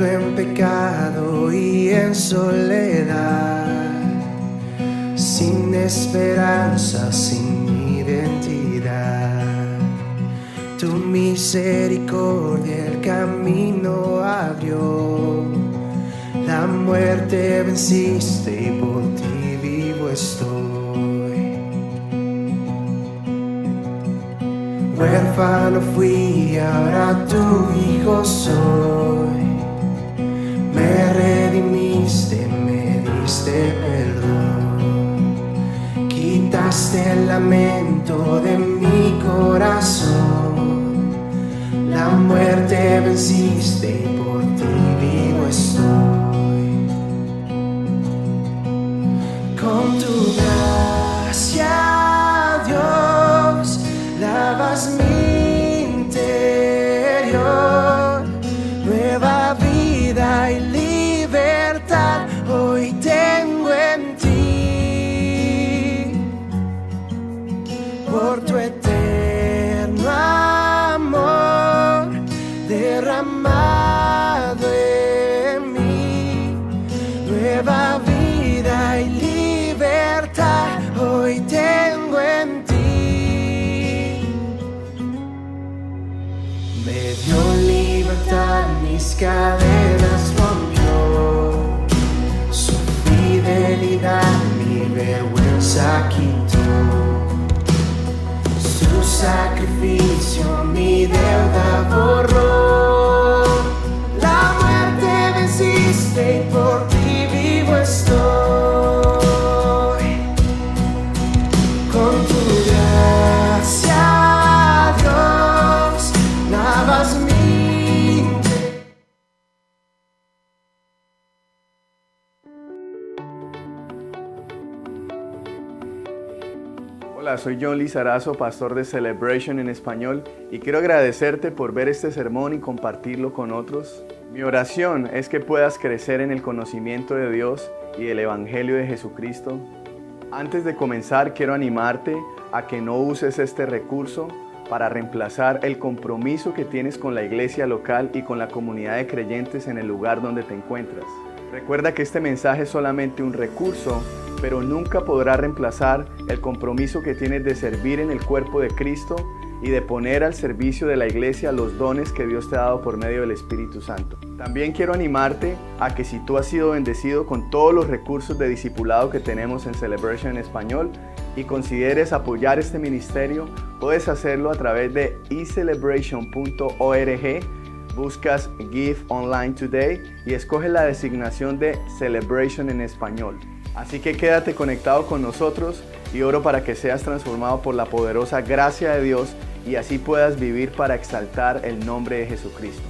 muerto en pecado y en soledad, sin esperanza, sin identidad. Tu misericordia el camino abrió, la muerte venciste y por ti vivo estoy. Huérfano fui, ahora tu hijo soy. Me redimiste, me diste perdón. Quitaste el lamento de mi corazón. La muerte venciste y por ti vivo estoy. Con tu gracia, Dios, lavas mi interior. Nueva vida y libertad hoy tengo en ti. Por tu eterno amor derramado en mí. Nueva vida y libertad hoy tengo en ti. Me dio libertad, mis cadenas rompió. Su fidelidad mi vergüenza quitó. Su sacrificio mi deuda borró. La muerte venciste y por ti vivo estoy. Con tu gracia, Dios, lavas mi interior. Hola, soy John Lizarazo, pastor de Celebration en español, y quiero agradecerte por ver este sermón y compartirlo con otros. Mi oración es que puedas crecer en el conocimiento de Dios y del Evangelio de Jesucristo. Antes de comenzar, quiero animarte a que no uses este recurso para reemplazar el compromiso que tienes con la iglesia local y con la comunidad de creyentes en el lugar donde te encuentras. Recuerda que este mensaje es solamente un recurso, pero nunca podrá reemplazar el compromiso que tienes de servir en el cuerpo de Cristo y de poner al servicio de la iglesia los dones que Dios te ha dado por medio del Espíritu Santo. También quiero animarte a que si tú has sido bendecido con todos los recursos de discipulado que tenemos en Celebration en español y consideres apoyar este ministerio, puedes hacerlo a través de ecelebration.org. Buscas Give Online Today y escoge la designación de Celebration en español. Así que quédate conectado con nosotros y oro para que seas transformado por la poderosa gracia de Dios y así puedas vivir para exaltar el nombre de Jesucristo.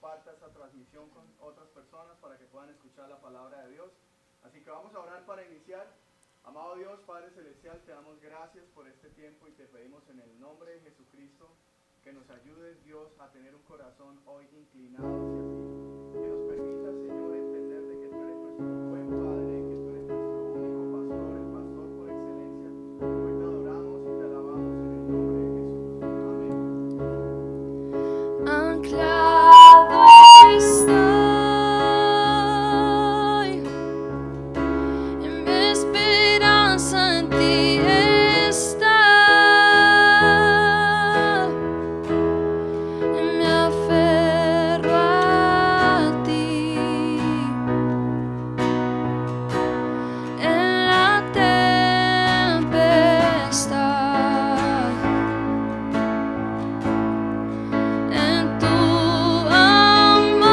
comparta esta transmisión con otras personas para que puedan escuchar la palabra de Dios. Así que vamos a orar para iniciar. Amado Dios, Padre Celestial, te damos gracias por este tiempo y te pedimos en el nombre de Jesucristo que nos ayudes, Dios, a tener un corazón hoy inclinado hacia ti. Que nos permitas, Señor, entender de que tú eres nuestro buen Padre, que tú eres nuestro único pastor, el pastor por excelencia. Hoy te adoramos y te alabamos en el nombre de Jesús. Amén. Anclado estoy, en mi esperanza en ti está, me aferro a ti, en la tempestad, en tu amor,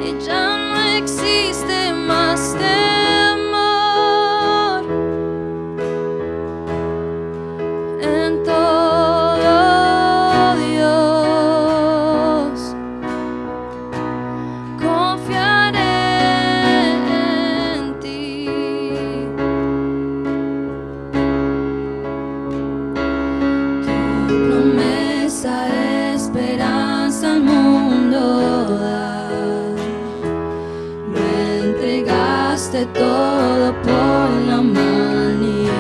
y ya no existe más temor, en todo Dios confiaré en ti. Tu promesa, esperanza al mundo dar. Me entregaste todo por la humanidad.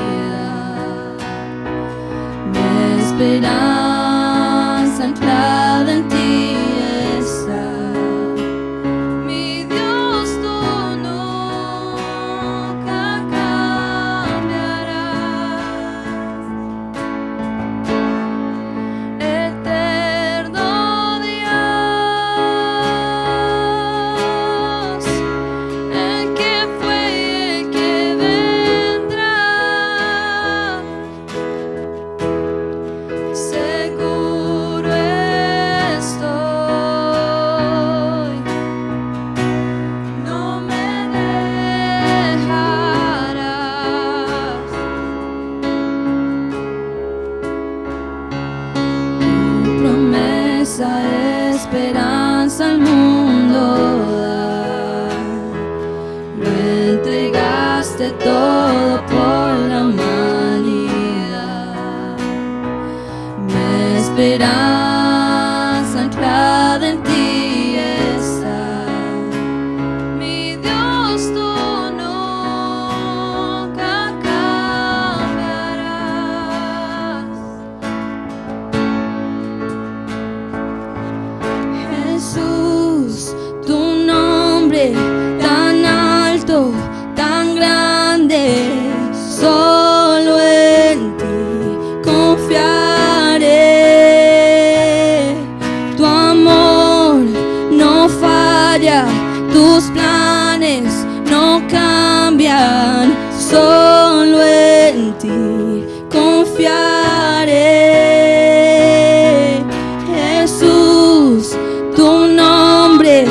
Mi esperanza anclada en ti está. Mi Dios, tú nunca cambiarás. Eterno Dios, el que fue y el que vendrá, seguro estoy, no me dejarás. Tu promesa, esperanza al mundo dar. Lo entregaste todo por la humanidad. Mi esperanza anclada en ti está. Mi Dios, tú nunca cambiarás. Jesús, tu nombre tan alto, tan grande, solo en ti confiaré. Tu amor no falla, tus planes no cambian, solo en ti confiaré. Jesús, tu nombre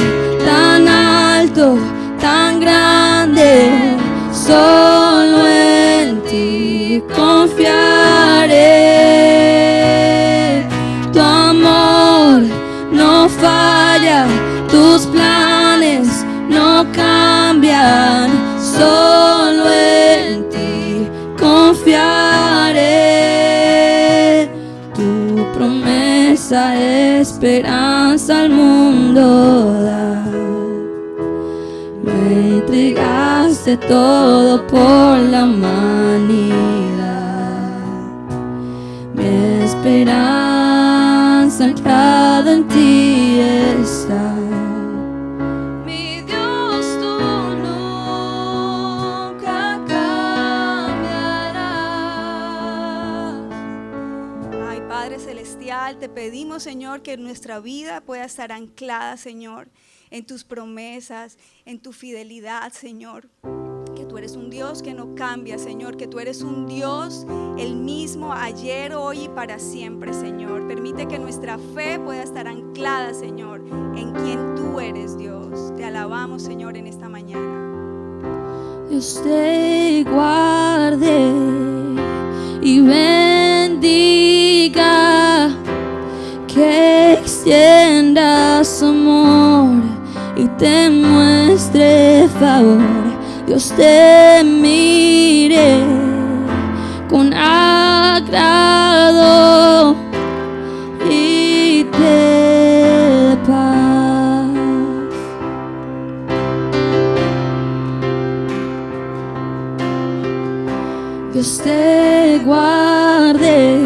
tan alto, tan grande, solo en ti confiaré. Tu amor no falla, tus planes no cambian, solo en ti confiaré. Tu promesa, esperanza al mundo dar. Me entregaste todo por la humanidad. Mi esperanza anclada en ti está. Mi Dios, tú nunca cambiarás. Ay, Padre Celestial, te pedimos, Señor, que nuestra vida pueda estar anclada, Señor, en tus promesas, en tu fidelidad, Señor. Que tú eres un Dios que no cambia, Señor, que tú eres un Dios el mismo ayer, hoy y para siempre, Señor. Permite que nuestra fe pueda estar anclada, Señor, en quien tú eres, Dios. Te alabamos, Señor, en esta mañana. Dios te guarde y bendiga, que extiendas amor y te muestre favor. Dios te mire con agrado y te dé paz. Dios te guarde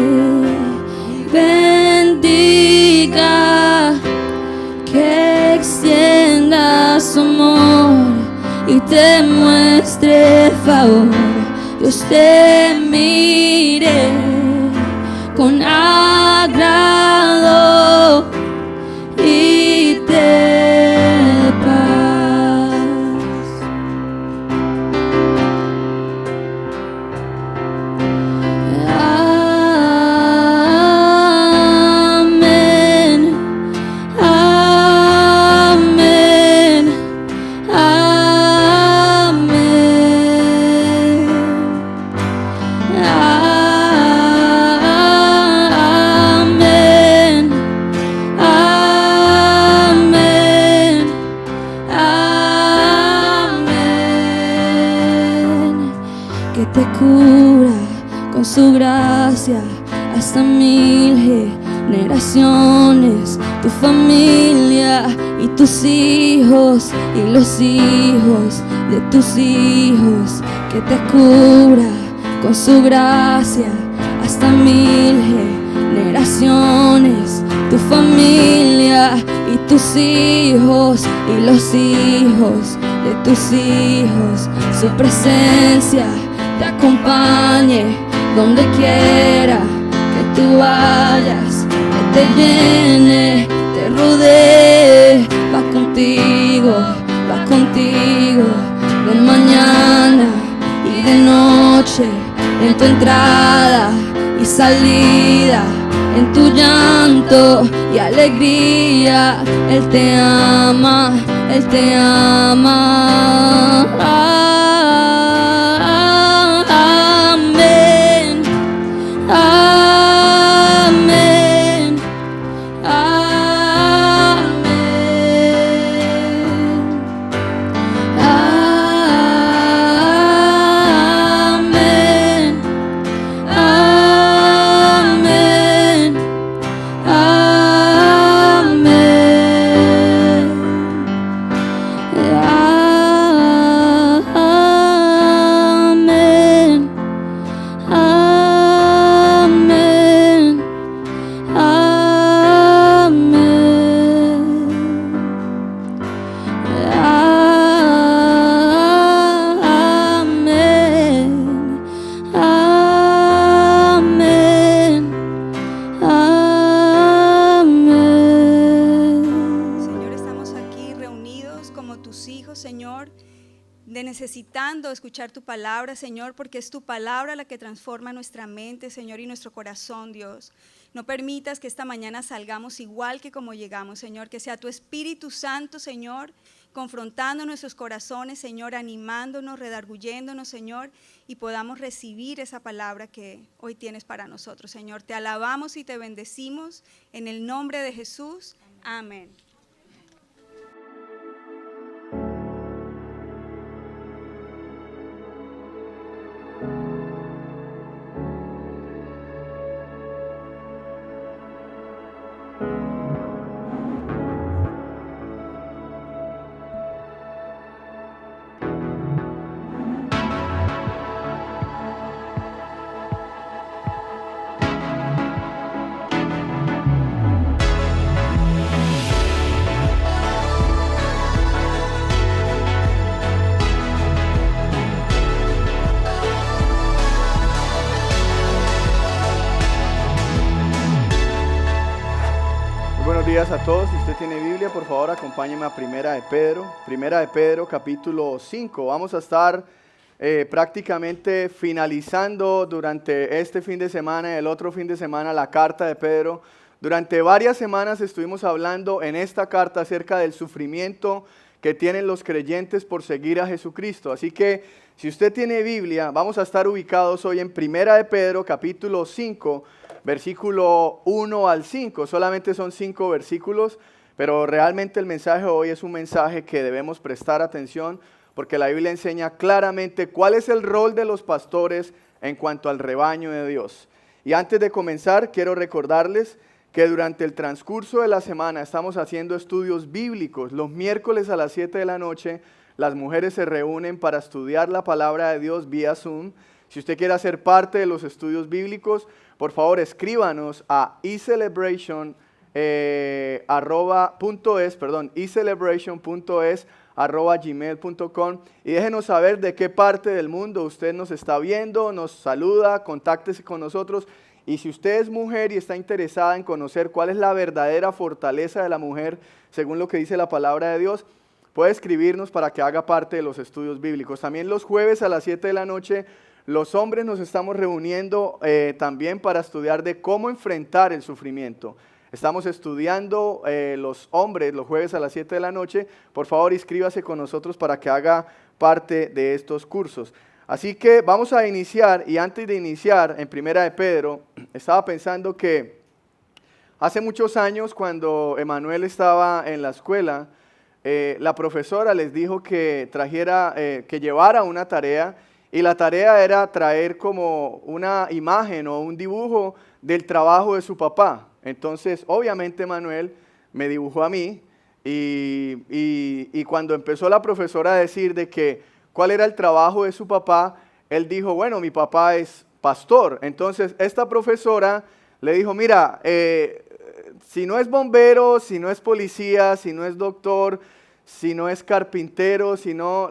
y bendiga, que extienda su amor y te muestre favor. Dios te mire con agrado y te dé paz. Amén, amén, amén, amén, amén, amén. Que te cura con su gracia hasta 1000 generaciones, tu familia y tus hijos y los hijos de tus hijos. Que te cura con su gracia hasta 1000 generaciones, tu familia y tus hijos y los hijos de tus hijos. Su presencia te acompañe donde quiera que tú vayas, que te llene, te rodee, va contigo de mañana y de noche, en tu entrada y salida, en tu llanto y alegría. Él te ama, Él te ama. Amén, amén, amén, amén, amén, necesitando escuchar tu palabra, Señor, porque es tu palabra la que transforma nuestra mente, Señor, y nuestro corazón, Dios. No permitas que esta mañana salgamos igual que como llegamos, Señor, que sea tu Espíritu Santo, Señor, confrontando nuestros corazones, Señor, animándonos, redarguyéndonos, Señor, y podamos recibir esa palabra que hoy tienes para nosotros, Señor. Te alabamos y te bendecimos en el nombre de Jesús. Amén. Buenos días a todos. Si usted tiene Biblia, por favor acompáñeme a Primera de Pedro capítulo 5. Vamos a estar prácticamente finalizando durante este fin de semana y el otro fin de semana la carta de Pedro. Durante varias semanas estuvimos hablando en esta carta acerca del sufrimiento que tienen los creyentes por seguir a Jesucristo. Así que si usted tiene Biblia, vamos a estar ubicados hoy en Primera de Pedro capítulo 5, versículo 1 al 5. Solamente son 5 versículos, pero realmente el mensaje de hoy es un mensaje que debemos prestar atención porque la Biblia enseña claramente cuál es el rol de los pastores en cuanto al rebaño de Dios. Y antes de comenzar, quiero recordarles que durante el transcurso de la semana estamos haciendo estudios bíblicos. Los miércoles a las 7 de la noche, las mujeres se reúnen para estudiar la palabra de Dios vía Zoom. Si usted quiere hacer parte de los estudios bíblicos, por favor escríbanos a ecelebration.es@gmail.com y déjenos saber de qué parte del mundo usted nos está viendo, nos saluda, contáctese con nosotros. Y si usted es mujer y está interesada en conocer cuál es la verdadera fortaleza de la mujer, según lo que dice la palabra de Dios, puede escribirnos para que haga parte de los estudios bíblicos. También los jueves a las 7 de la noche, los hombres nos estamos reuniendo también para estudiar de cómo enfrentar el sufrimiento. Estamos estudiando los hombres los jueves a las 7 de la noche. Por favor, inscríbase con nosotros para que haga parte de estos cursos. Así que vamos a iniciar, y antes de iniciar en Primera de Pedro, estaba pensando que hace muchos años cuando Emanuel estaba en la escuela, la profesora les dijo que llevara una tarea, y la tarea era traer como una imagen o un dibujo del trabajo de su papá. Entonces, obviamente Emanuel me dibujó a mí, y cuando empezó la profesora a decir de que cuál era el trabajo de su papá, él dijo, bueno, mi papá es pastor. Entonces, esta profesora le dijo, mira, si no es bombero, si no es policía, si no es doctor, si no es carpintero,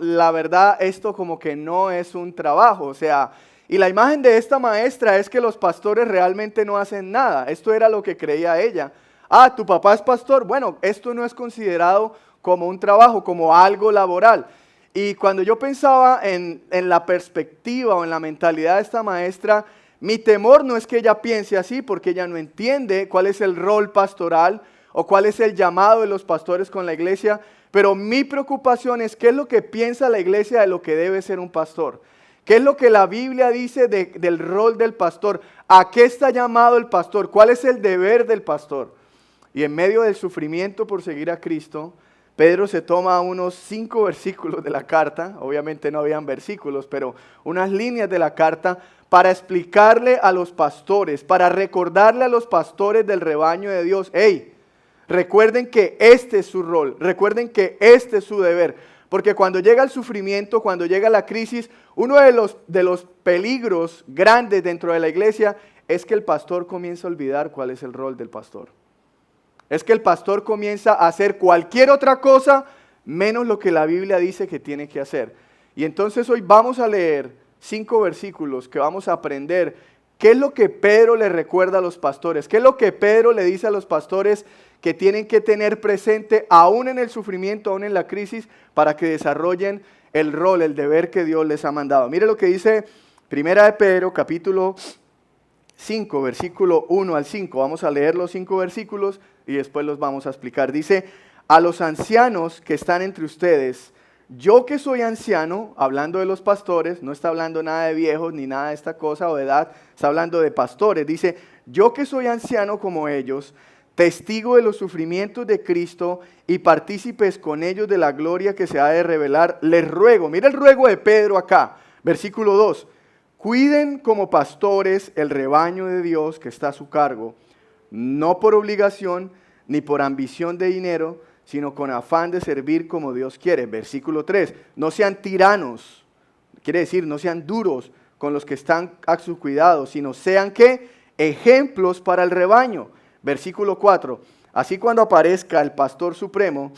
la verdad, esto como que no es un trabajo. O sea, y la imagen de esta maestra es que los pastores realmente no hacen nada. Esto era lo que creía ella. Ah, tu papá es pastor. Bueno, esto no es considerado como un trabajo, como algo laboral. Y cuando yo pensaba en la perspectiva o en la mentalidad de esta maestra, mi temor no es que ella piense así, porque ella no entiende cuál es el rol pastoral o cuál es el llamado de los pastores con la iglesia, pero mi preocupación es qué es lo que piensa la iglesia de lo que debe ser un pastor. ¿Qué es lo que la Biblia dice del rol del pastor? ¿A qué está llamado el pastor? ¿Cuál es el deber del pastor? Y en medio del sufrimiento por seguir a Cristo, Pedro se toma unos 5 versículos de la carta, obviamente no habían versículos, pero unas líneas de la carta para explicarle a los pastores, para recordarle a los pastores del rebaño de Dios, hey, recuerden que este es su rol, recuerden que este es su deber. Porque cuando llega el sufrimiento, cuando llega la crisis, uno de los peligros grandes dentro de la iglesia es que el pastor comienza a olvidar cuál es el rol del pastor. Es que el pastor comienza a hacer cualquier otra cosa menos lo que la Biblia dice que tiene que hacer. Y entonces hoy vamos a leer 5 versículos que vamos a aprender qué es lo que Pedro le recuerda a los pastores, qué es lo que Pedro le dice a los pastores que tienen que tener presente aún en el sufrimiento, aún en la crisis, para que desarrollen el rol, el deber que Dios les ha mandado. Mire lo que dice Primera de Pedro, capítulo 5, versículo 1 al 5. Vamos a leer los 5 versículos y después los vamos a explicar. Dice, a los ancianos que están entre ustedes, yo que soy anciano, hablando de los pastores, no está hablando nada de viejos ni nada de esta cosa o de edad, está hablando de pastores. Dice, yo que soy anciano como ellos, testigo de los sufrimientos de Cristo y partícipes con ellos de la gloria que se ha de revelar, les ruego, mira el ruego de Pedro acá, versículo 2, cuiden como pastores el rebaño de Dios que está a su cargo, no por obligación ni por ambición de dinero, sino con afán de servir como Dios quiere. Versículo 3, no sean tiranos, quiere decir no sean duros con los que están a su cuidado, sino sean ¿qué? Ejemplos para el rebaño. Versículo 4, así cuando aparezca el pastor supremo,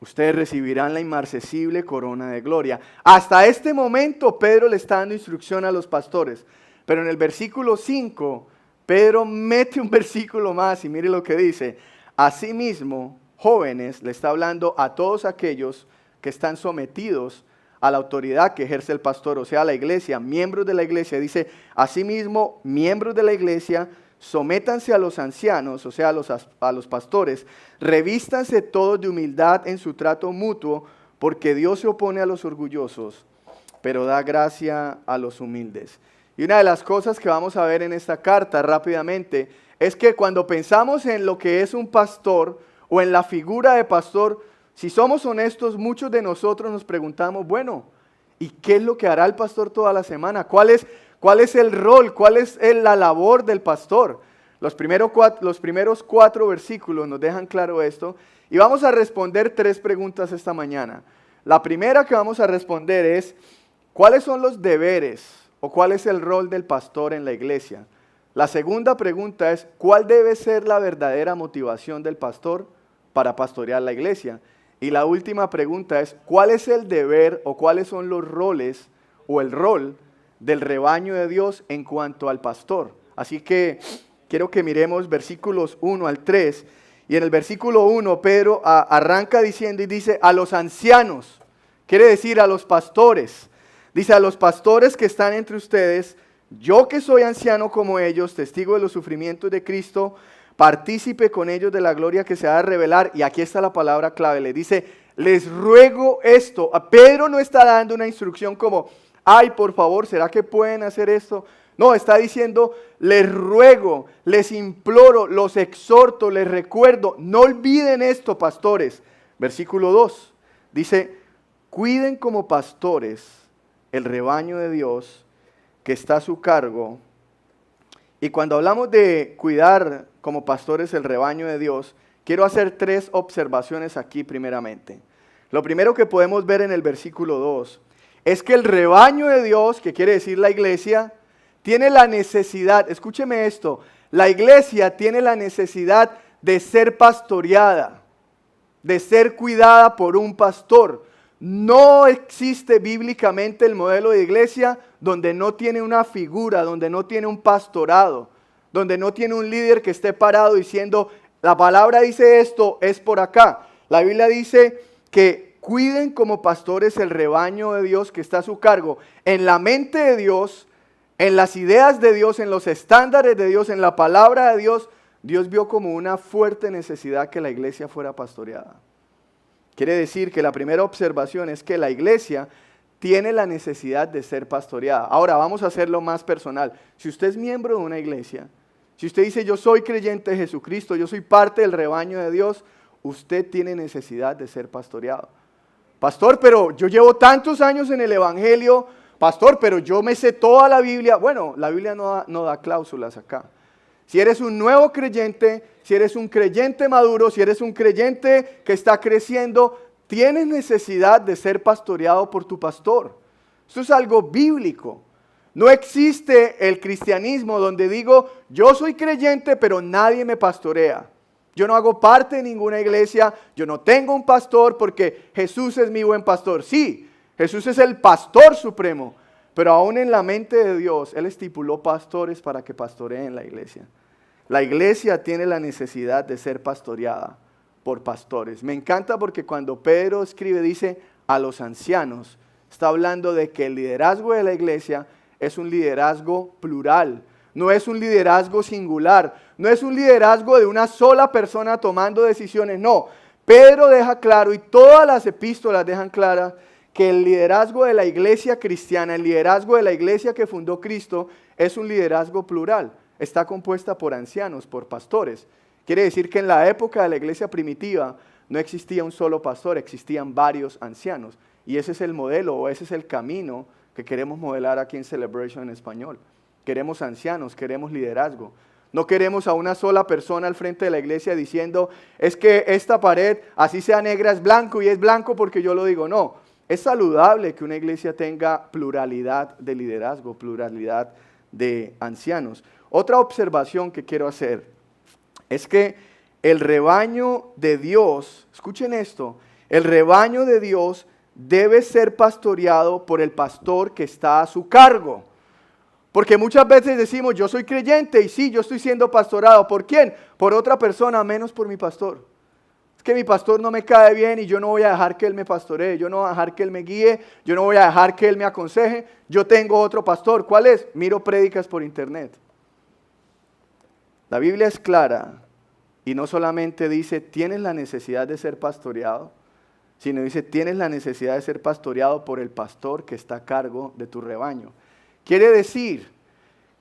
ustedes recibirán la inmarcesible corona de gloria. Hasta este momento Pedro le está dando instrucción a los pastores, pero en el versículo 5, Pedro mete un versículo más y mire lo que dice. Asimismo, jóvenes, le está hablando a todos aquellos que están sometidos a la autoridad que ejerce el pastor, o sea, la iglesia, miembros de la iglesia. Dice, asimismo, miembros de la iglesia, sométanse a los ancianos, o sea, a los pastores, revístanse todos de humildad en su trato mutuo, porque Dios se opone a los orgullosos, pero da gracia a los humildes. Y una de las cosas que vamos a ver en esta carta rápidamente es que cuando pensamos en lo que es un pastor o en la figura de pastor, si somos honestos, muchos de nosotros nos preguntamos, bueno, ¿y qué es lo que hará el pastor toda la semana? ¿Cuál es el rol? ¿Cuál es la labor del pastor? Los primeros 4 versículos nos dejan claro esto. Y vamos a responder 3 preguntas esta mañana. La primera que vamos a responder es, ¿cuáles son los deberes o cuál es el rol del pastor en la iglesia? La segunda pregunta es, ¿cuál debe ser la verdadera motivación del pastor para pastorear la iglesia? Y la última pregunta es, ¿cuál es el deber o cuáles son los roles o el rol del rebaño de Dios en cuanto al pastor? Así que quiero que miremos versículos 1 al 3. Y en el versículo 1 Pedro arranca diciendo y dice, a los ancianos, quiere decir a los pastores. Dice, a los pastores que están entre ustedes, yo que soy anciano como ellos, testigo de los sufrimientos de Cristo, partícipe con ellos de la gloria que se ha de revelar. Y aquí está la palabra clave, le dice, les ruego esto. A Pedro no está dando una instrucción como, ay, por favor, ¿será que pueden hacer esto? No, está diciendo, les ruego, les imploro, los exhorto, les recuerdo, no olviden esto, pastores. Versículo 2, dice, cuiden como pastores el rebaño de Dios que está a su cargo. Y cuando hablamos de cuidar como pastores el rebaño de Dios, quiero hacer 3 observaciones aquí primeramente. Lo primero que podemos ver en el versículo 2 es que el rebaño de Dios, que quiere decir la iglesia, tiene la necesidad, escúcheme esto, la iglesia tiene la necesidad de ser pastoreada, de ser cuidada por un pastor. No existe bíblicamente el modelo de iglesia donde no tiene una figura, donde no tiene un pastorado, donde no tiene un líder que esté parado diciendo, la palabra dice esto, es por acá. La Biblia dice que cuiden como pastores el rebaño de Dios que está a su cargo. En la mente de Dios, en las ideas de Dios, en los estándares de Dios, en la palabra de Dios, Dios vio como una fuerte necesidad que la iglesia fuera pastoreada. Quiere decir que la primera observación es que la iglesia tiene la necesidad de ser pastoreada. Ahora vamos a hacerlo más personal. Si usted es miembro de una iglesia, si usted dice yo soy creyente de Jesucristo, yo soy parte del rebaño de Dios, usted tiene necesidad de ser pastoreado. Pastor, pero yo llevo tantos años en el evangelio. Pastor, pero yo me sé toda la Biblia. Bueno, la Biblia no da cláusulas acá. Si eres un nuevo creyente, si eres un creyente maduro, si eres un creyente que está creciendo, tienes necesidad de ser pastoreado por tu pastor. Esto es algo bíblico. No existe el cristianismo donde digo, yo soy creyente, pero nadie me pastorea. Yo no hago parte de ninguna iglesia, yo no tengo un pastor porque Jesús es mi buen pastor. Sí, Jesús es el pastor supremo, pero aún en la mente de Dios, Él estipuló pastores para que pastoreen la iglesia. La iglesia tiene la necesidad de ser pastoreada por pastores. Me encanta porque cuando Pedro escribe, dice a los ancianos, está hablando de que el liderazgo de la iglesia es un liderazgo plural. No es un liderazgo singular, no es un liderazgo de una sola persona tomando decisiones, no. Pedro deja claro y todas las epístolas dejan claras que el liderazgo de la iglesia cristiana, el liderazgo de la iglesia que fundó Cristo, es un liderazgo plural. Está compuesta por ancianos, por pastores. Quiere decir que en la época de la iglesia primitiva no existía un solo pastor, existían varios ancianos. Y ese es el modelo o ese es el camino que queremos modelar aquí en Celebration en español. Queremos ancianos, queremos liderazgo. No queremos a una sola persona al frente de la iglesia diciendo, es que esta pared, así sea negra, es blanco y es blanco porque yo lo digo. No, es saludable que una iglesia tenga pluralidad de liderazgo, pluralidad de ancianos. Otra observación que quiero hacer es que el rebaño de Dios, escuchen esto, el rebaño de Dios debe ser pastoreado por el pastor que está a su cargo. Porque muchas veces decimos, yo soy creyente y sí, yo estoy siendo pastorado. ¿Por quién? Por otra persona, menos por mi pastor. Es que mi pastor no me cae bien y yo no voy a dejar que él me pastoree, yo no voy a dejar que él me guíe, yo no voy a dejar que él me aconseje. Yo tengo otro pastor. ¿Cuál es? Miro prédicas por internet. La Biblia es clara y no solamente dice, tienes la necesidad de ser pastoreado, sino dice, tienes la necesidad de ser pastoreado por el pastor que está a cargo de tu rebaño. Quiere decir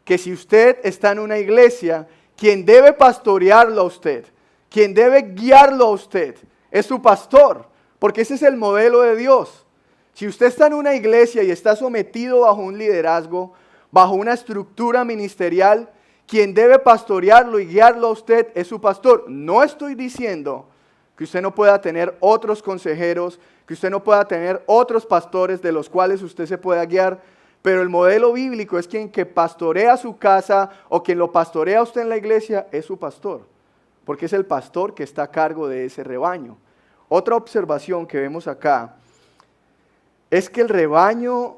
que si usted está en una iglesia, quien debe pastorearlo a usted, quien debe guiarlo a usted, es su pastor, porque ese es el modelo de Dios. Si usted está en una iglesia y está sometido bajo un liderazgo, bajo una estructura ministerial, quien debe pastorearlo y guiarlo a usted es su pastor. No estoy diciendo que usted no pueda tener otros consejeros, que usted no pueda tener otros pastores de los cuales usted se pueda guiar, pero el modelo bíblico es quien que pastorea su casa o quien lo pastorea a usted en la iglesia es su pastor, porque es el pastor que está a cargo de ese rebaño. Otra observación que vemos acá es que el rebaño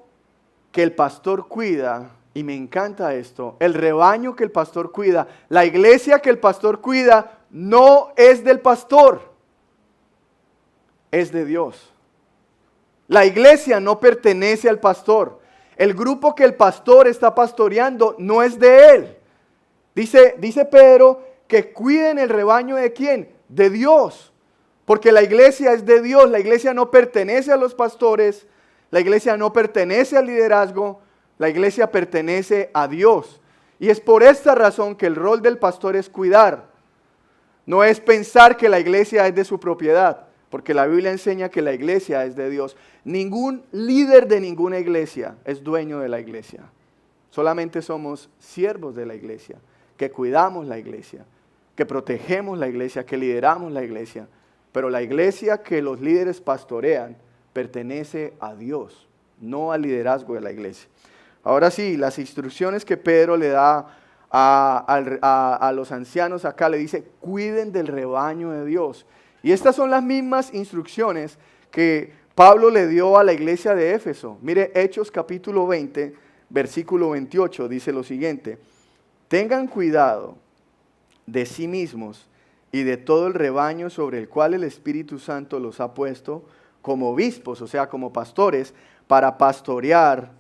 que el pastor cuida, y me encanta esto, el rebaño que el pastor cuida, la iglesia que el pastor cuida, no es del pastor, es de Dios. La iglesia no pertenece al pastor. El grupo que el pastor está pastoreando no es de él. Dice Pedro que cuiden el rebaño ¿de quién? De Dios. Porque la iglesia es de Dios. La iglesia no pertenece a los pastores. La iglesia no pertenece al liderazgo. La iglesia pertenece a Dios. Y es por esta razón que el rol del pastor es cuidar. No es pensar que la iglesia es de su propiedad. Porque la Biblia enseña que la iglesia es de Dios. Ningún líder de ninguna iglesia es dueño de la iglesia. Solamente somos siervos de la iglesia, que cuidamos la iglesia, que protegemos la iglesia, que lideramos la iglesia. Pero la iglesia que los líderes pastorean pertenece a Dios, no al liderazgo de la iglesia. Ahora sí, las instrucciones que Pedro le da a los ancianos acá, le dice, cuiden del rebaño de Dios. Y estas son las mismas instrucciones que Pablo le dio a la iglesia de Éfeso. Mire, Hechos capítulo 20, versículo 28, dice lo siguiente. Tengan cuidado de sí mismos y de todo el rebaño sobre el cual el Espíritu Santo los ha puesto como obispos, o sea, como pastores, para pastorear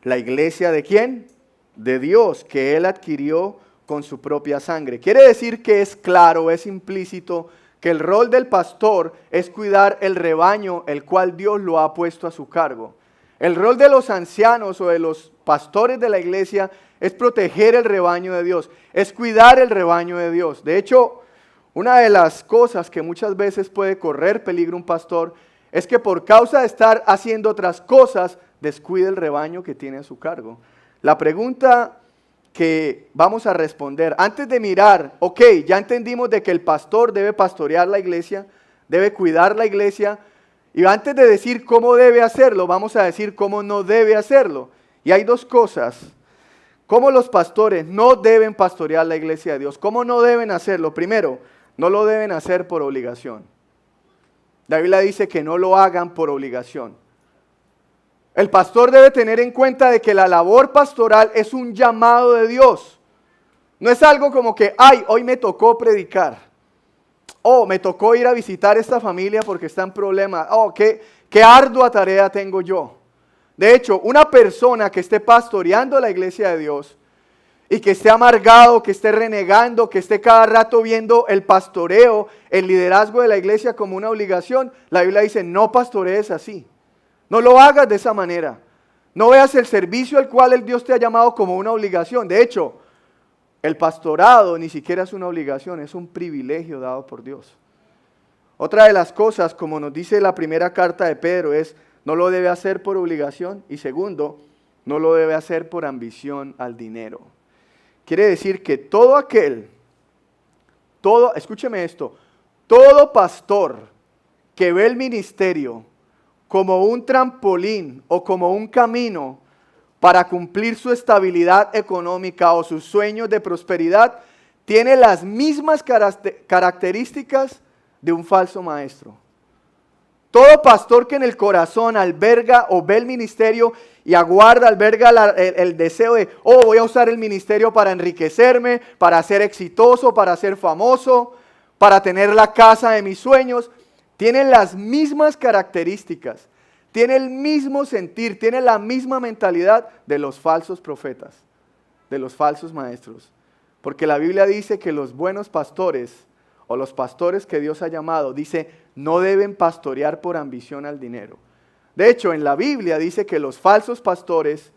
la iglesia ¿de quién? De Dios, que Él adquirió con su propia sangre. Quiere decir que es claro, es implícito, que el rol del pastor es cuidar el rebaño el cual Dios lo ha puesto a su cargo. El rol de los ancianos o de los pastores de la iglesia es proteger el rebaño de Dios, es cuidar el rebaño de Dios. De hecho, una de las cosas que muchas veces puede correr peligro un pastor es que por causa de estar haciendo otras cosas, descuide el rebaño que tiene a su cargo. La pregunta que vamos a responder, antes de mirar, ok, ya entendimos de que el pastor debe pastorear la iglesia, debe cuidar la iglesia, y antes de decir cómo debe hacerlo, vamos a decir cómo no debe hacerlo. Y hay dos cosas, cómo los pastores no deben pastorear la iglesia de Dios, cómo no deben hacerlo. Primero, no lo deben hacer por obligación. La Biblia dice que no lo hagan por obligación. El pastor debe tener en cuenta de que la labor pastoral es un llamado de Dios. No es algo como que, ay, hoy me tocó predicar. Oh, me tocó ir a visitar esta familia porque está en problemas. Oh, qué ardua tarea tengo yo. De hecho, una persona que esté pastoreando la iglesia de Dios y que esté amargado, que esté renegando, que esté cada rato viendo el pastoreo, el liderazgo de la iglesia como una obligación, la Biblia dice, no pastorees así. No lo hagas de esa manera. No veas el servicio al cual el Dios te ha llamado como una obligación. De hecho, el pastorado ni siquiera es una obligación, es un privilegio dado por Dios. Otra de las cosas, como nos dice la primera carta de Pedro, es no lo debe hacer por obligación y segundo, no lo debe hacer por ambición al dinero. Quiere decir que escúcheme esto, todo pastor que ve el ministerio como un trampolín o como un camino para cumplir su estabilidad económica o sus sueños de prosperidad, tiene las mismas características de un falso maestro. Todo pastor que en el corazón alberga o ve el ministerio y alberga el deseo de, oh, voy a usar el ministerio para enriquecerme, para ser exitoso, para ser famoso, para tener la casa de mis sueños, tiene las mismas características, tiene el mismo sentir, tiene la misma mentalidad de los falsos profetas, de los falsos maestros. Porque la Biblia dice que los buenos pastores, o los pastores que Dios ha llamado, dice, no deben pastorear por ambición al dinero. De hecho, en la Biblia dice que los falsos pastores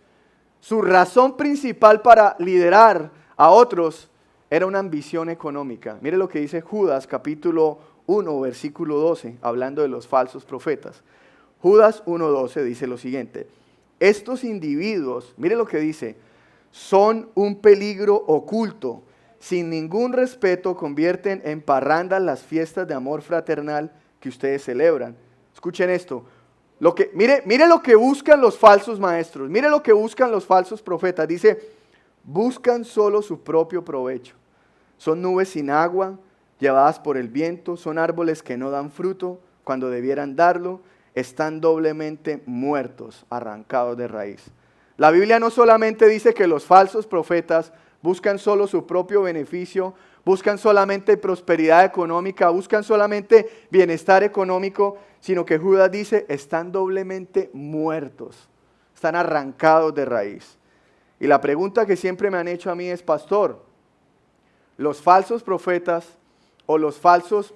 Su razón principal para liderar a otros era una ambición económica. Mire lo que dice Judas capítulo 1, versículo 12, hablando de los falsos profetas. Judas 1:12 dice lo siguiente: estos individuos, mire lo que dice, son un peligro oculto, sin ningún respeto convierten en parrandas las fiestas de amor fraternal que ustedes celebran. Escuchen esto, mire lo que buscan los falsos maestros, mire lo que buscan los falsos profetas. Dice, buscan solo su propio provecho. Son nubes sin agua, llevadas por el viento, son árboles que no dan fruto cuando debieran darlo, están doblemente muertos, arrancados de raíz. La Biblia no solamente dice que los falsos profetas buscan solo su propio beneficio, buscan solamente prosperidad económica, buscan solamente bienestar económico, sino que Judas dice, están doblemente muertos, están arrancados de raíz. Y la pregunta que siempre me han hecho a mí es, pastor, ¿los falsos profetas o los falsos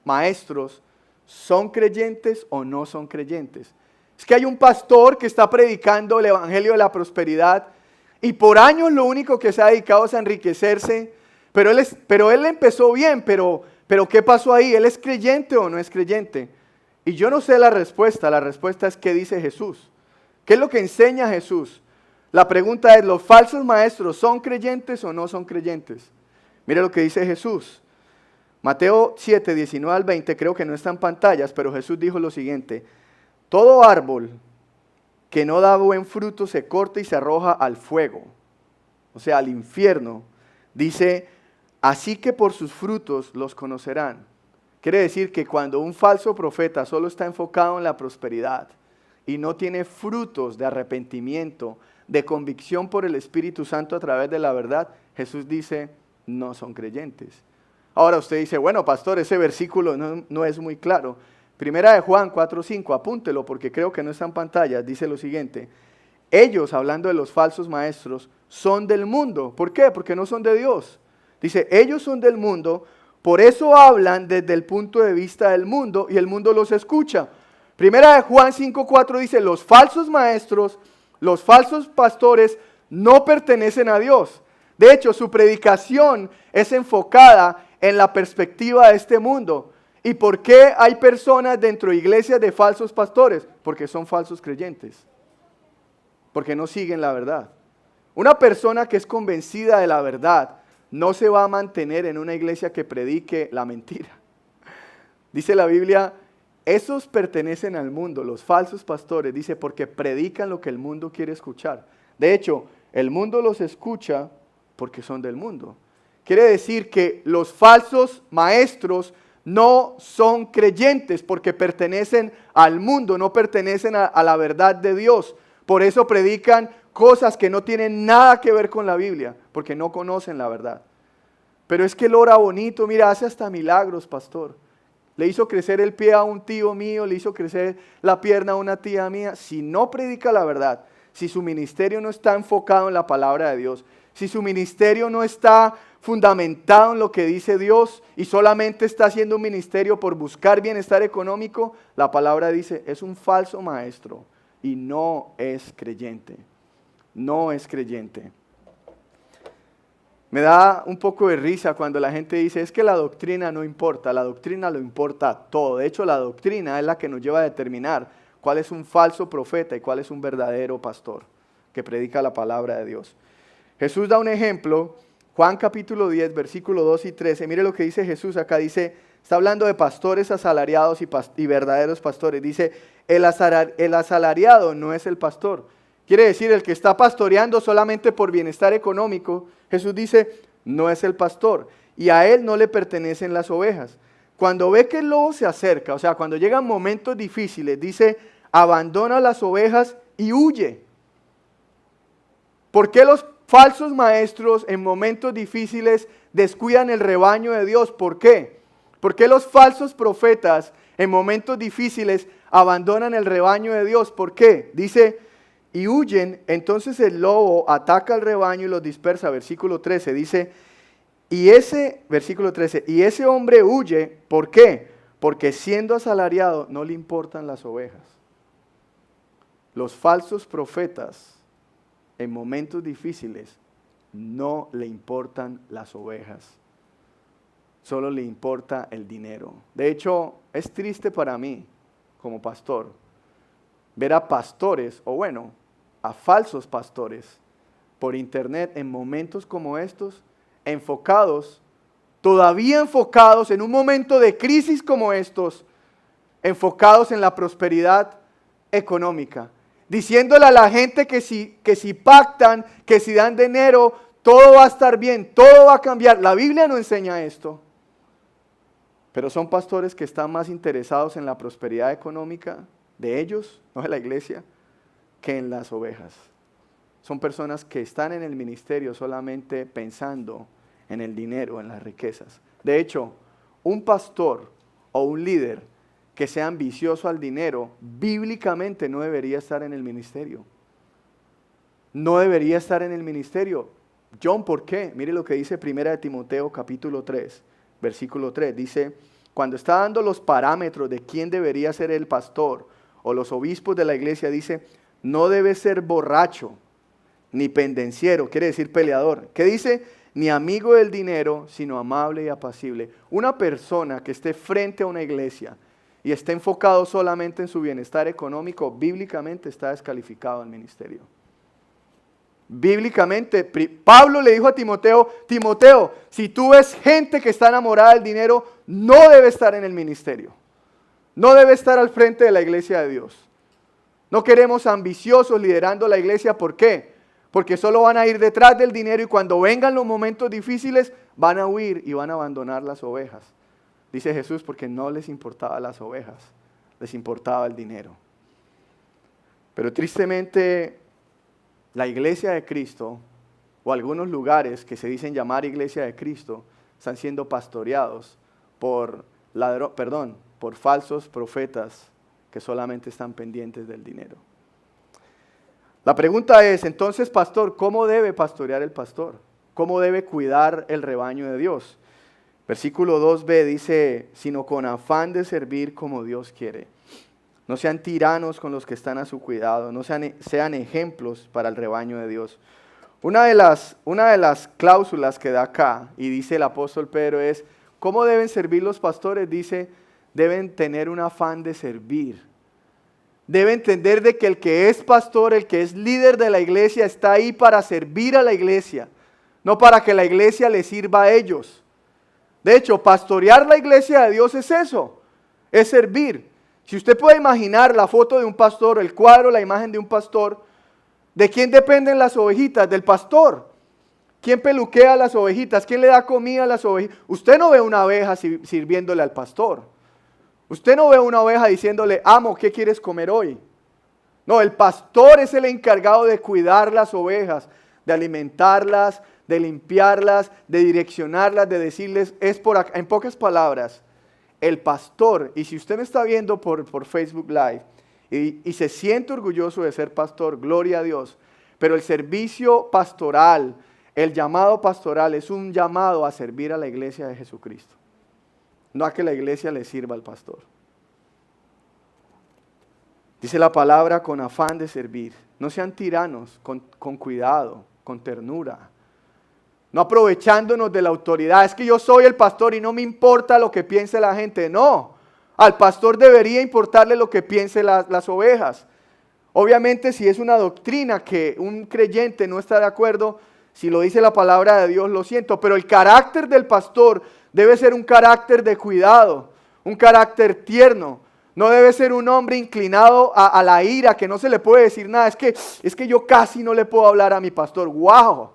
maestros son creyentes o no son creyentes? Es que hay un pastor que está predicando el evangelio de la prosperidad y por años lo único que se ha dedicado es a enriquecerse, pero él empezó bien, pero ¿qué pasó ahí? ¿Él es creyente o no es creyente? Y yo no sé la respuesta es ¿qué dice Jesús? ¿Qué es lo que enseña Jesús? La pregunta es, ¿los falsos maestros son creyentes o no son creyentes? Mire lo que dice Jesús. Mateo 7, 19 al 20, creo que no están en pantallas, pero Jesús dijo lo siguiente: todo árbol que no da buen fruto se corta y se arroja al fuego, o sea, al infierno. Dice, así que por sus frutos los conocerán. Quiere decir que cuando un falso profeta solo está enfocado en la prosperidad y no tiene frutos de arrepentimiento, de convicción por el Espíritu Santo a través de la verdad, Jesús dice, no son creyentes. Ahora usted dice, bueno, pastor, ese versículo no es muy claro. Primera de Juan 4:5, apúntelo porque creo que no está en pantalla, dice lo siguiente: ellos, hablando de los falsos maestros, son del mundo. ¿Por qué? Porque no son de Dios. Dice, ellos son del mundo, por eso hablan desde el punto de vista del mundo y el mundo los escucha. Primera de Juan 5:4 dice, los falsos maestros, los falsos pastores no pertenecen a Dios. De hecho, su predicación es enfocada en la perspectiva de este mundo. ¿Y por qué hay personas dentro de iglesias de falsos pastores? Porque son falsos creyentes. Porque no siguen la verdad. Una persona que es convencida de la verdad no se va a mantener en una iglesia que predique la mentira. Dice la Biblia, esos pertenecen al mundo, los falsos pastores, dice, porque predican lo que el mundo quiere escuchar. De hecho, el mundo los escucha porque son del mundo. Quiere decir que los falsos maestros no son creyentes porque pertenecen al mundo, no pertenecen a la verdad de Dios. Por eso predican cosas que no tienen nada que ver con la Biblia, porque no conocen la verdad. Pero es que él ora bonito, mira, hace hasta milagros, pastor. Le hizo crecer el pie a un tío mío, le hizo crecer la pierna a una tía mía. Si no predica la verdad, si su ministerio no está enfocado en la palabra de Dios, si su ministerio no está fundamentado en lo que dice Dios y solamente está haciendo un ministerio por buscar bienestar económico, la palabra dice, es un falso maestro y no es creyente. No es creyente. Me da un poco de risa cuando la gente dice, es que la doctrina no importa, la doctrina lo importa todo. De hecho, la doctrina es la que nos lleva a determinar cuál es un falso profeta y cuál es un verdadero pastor que predica la palabra de Dios. Jesús da un ejemplo, Juan capítulo 10, versículo 2 y 13. Mire lo que dice Jesús acá, dice, está hablando de pastores asalariados y verdaderos pastores. Dice, el asalariado no es el pastor. Quiere decir, el que está pastoreando solamente por bienestar económico, Jesús dice, no es el pastor. Y a él no le pertenecen las ovejas. Cuando ve que el lobo se acerca, o sea, cuando llegan momentos difíciles, dice, abandona las ovejas y huye. ¿Por qué los falsos maestros en momentos difíciles descuidan el rebaño de Dios? ¿Por qué? ¿Por qué los falsos profetas en momentos difíciles abandonan el rebaño de Dios? ¿Por qué? Dice, y huyen, entonces el lobo ataca al rebaño y los dispersa. Versículo 13 dice, versículo 13, y ese hombre huye, ¿por qué? Porque siendo asalariado no le importan las ovejas. Los falsos profetas en momentos difíciles, no le importan las ovejas. Solo le importa el dinero. De hecho, es triste para mí, como pastor, ver a pastores, o bueno, a falsos pastores, por internet en momentos como estos, todavía enfocados en un momento de crisis como estos, enfocados en la prosperidad económica, diciéndole a la gente que si pactan, que si dan dinero, todo va a estar bien, todo va a cambiar. La Biblia no enseña esto. Pero son pastores que están más interesados en la prosperidad económica de ellos, no de la iglesia, que en las ovejas. Son personas que están en el ministerio solamente pensando en el dinero, en las riquezas. De hecho, un pastor o un líder que sea ambicioso al dinero, bíblicamente no debería estar en el ministerio. No debería estar en el ministerio. John, ¿por qué? Mire lo que dice 1 Timoteo capítulo 3, versículo 3. Dice, cuando está dando los parámetros de quién debería ser el pastor o los obispos de la iglesia, dice, no debe ser borracho, ni pendenciero, quiere decir peleador. ¿Qué dice? Ni amigo del dinero, sino amable y apacible. Una persona que esté frente a una iglesia y esté enfocado solamente en su bienestar económico, bíblicamente está descalificado del ministerio. Bíblicamente, Pablo le dijo a Timoteo, Timoteo, si tú ves gente que está enamorada del dinero, no debe estar en el ministerio. No debe estar al frente de la iglesia de Dios. No queremos ambiciosos liderando la iglesia, ¿por qué? Porque solo van a ir detrás del dinero y cuando vengan los momentos difíciles van a huir y van a abandonar las ovejas. Dice Jesús, porque no les importaba las ovejas, les importaba el dinero. Pero tristemente, la iglesia de Cristo, o algunos lugares que se dicen llamar iglesia de Cristo, están siendo pastoreados por falsos profetas que solamente están pendientes del dinero. La pregunta es, entonces, pastor, ¿cómo debe pastorear el pastor? ¿Cómo debe cuidar el rebaño de Dios? Versículo 2b dice, sino con afán de servir como Dios quiere. No sean tiranos con los que están a su cuidado, no sean ejemplos para el rebaño de Dios. Una de las cláusulas que da acá, y dice el apóstol Pedro, es, ¿cómo deben servir los pastores? Dice, deben tener un afán de servir. Debe entender de que el que es pastor, el que es líder de la iglesia, está ahí para servir a la iglesia, no para que la iglesia le sirva a ellos. De hecho, pastorear la iglesia de Dios es eso, es servir. Si usted puede imaginar la foto de un pastor, el cuadro, la imagen de un pastor, ¿de quién dependen las ovejitas? Del pastor. ¿Quién peluquea a las ovejitas? ¿Quién le da comida a las ovejitas? Usted no ve una oveja sirviéndole al pastor. Usted no ve una oveja diciéndole, amo, ¿qué quieres comer hoy? No, el pastor es el encargado de cuidar las ovejas, de alimentarlas, de limpiarlas, de direccionarlas, de decirles, es por acá. En pocas palabras, el pastor, y si usted me está viendo por Facebook Live y se siente orgulloso de ser pastor, gloria a Dios, pero el servicio pastoral, el llamado pastoral es un llamado a servir a la iglesia de Jesucristo, no a que la iglesia le sirva al pastor. Dice la palabra con afán de servir, no sean tiranos, con cuidado, con ternura. No aprovechándonos de la autoridad, es que yo soy el pastor y no me importa lo que piense la gente. No, al pastor debería importarle lo que piense las ovejas. Obviamente si es una doctrina que un creyente no está de acuerdo, si lo dice la palabra de Dios, lo siento. Pero el carácter del pastor debe ser un carácter de cuidado, un carácter tierno. No debe ser un hombre inclinado a la ira, que no se le puede decir nada. Es que yo casi no le puedo hablar a mi pastor. ¡Wow!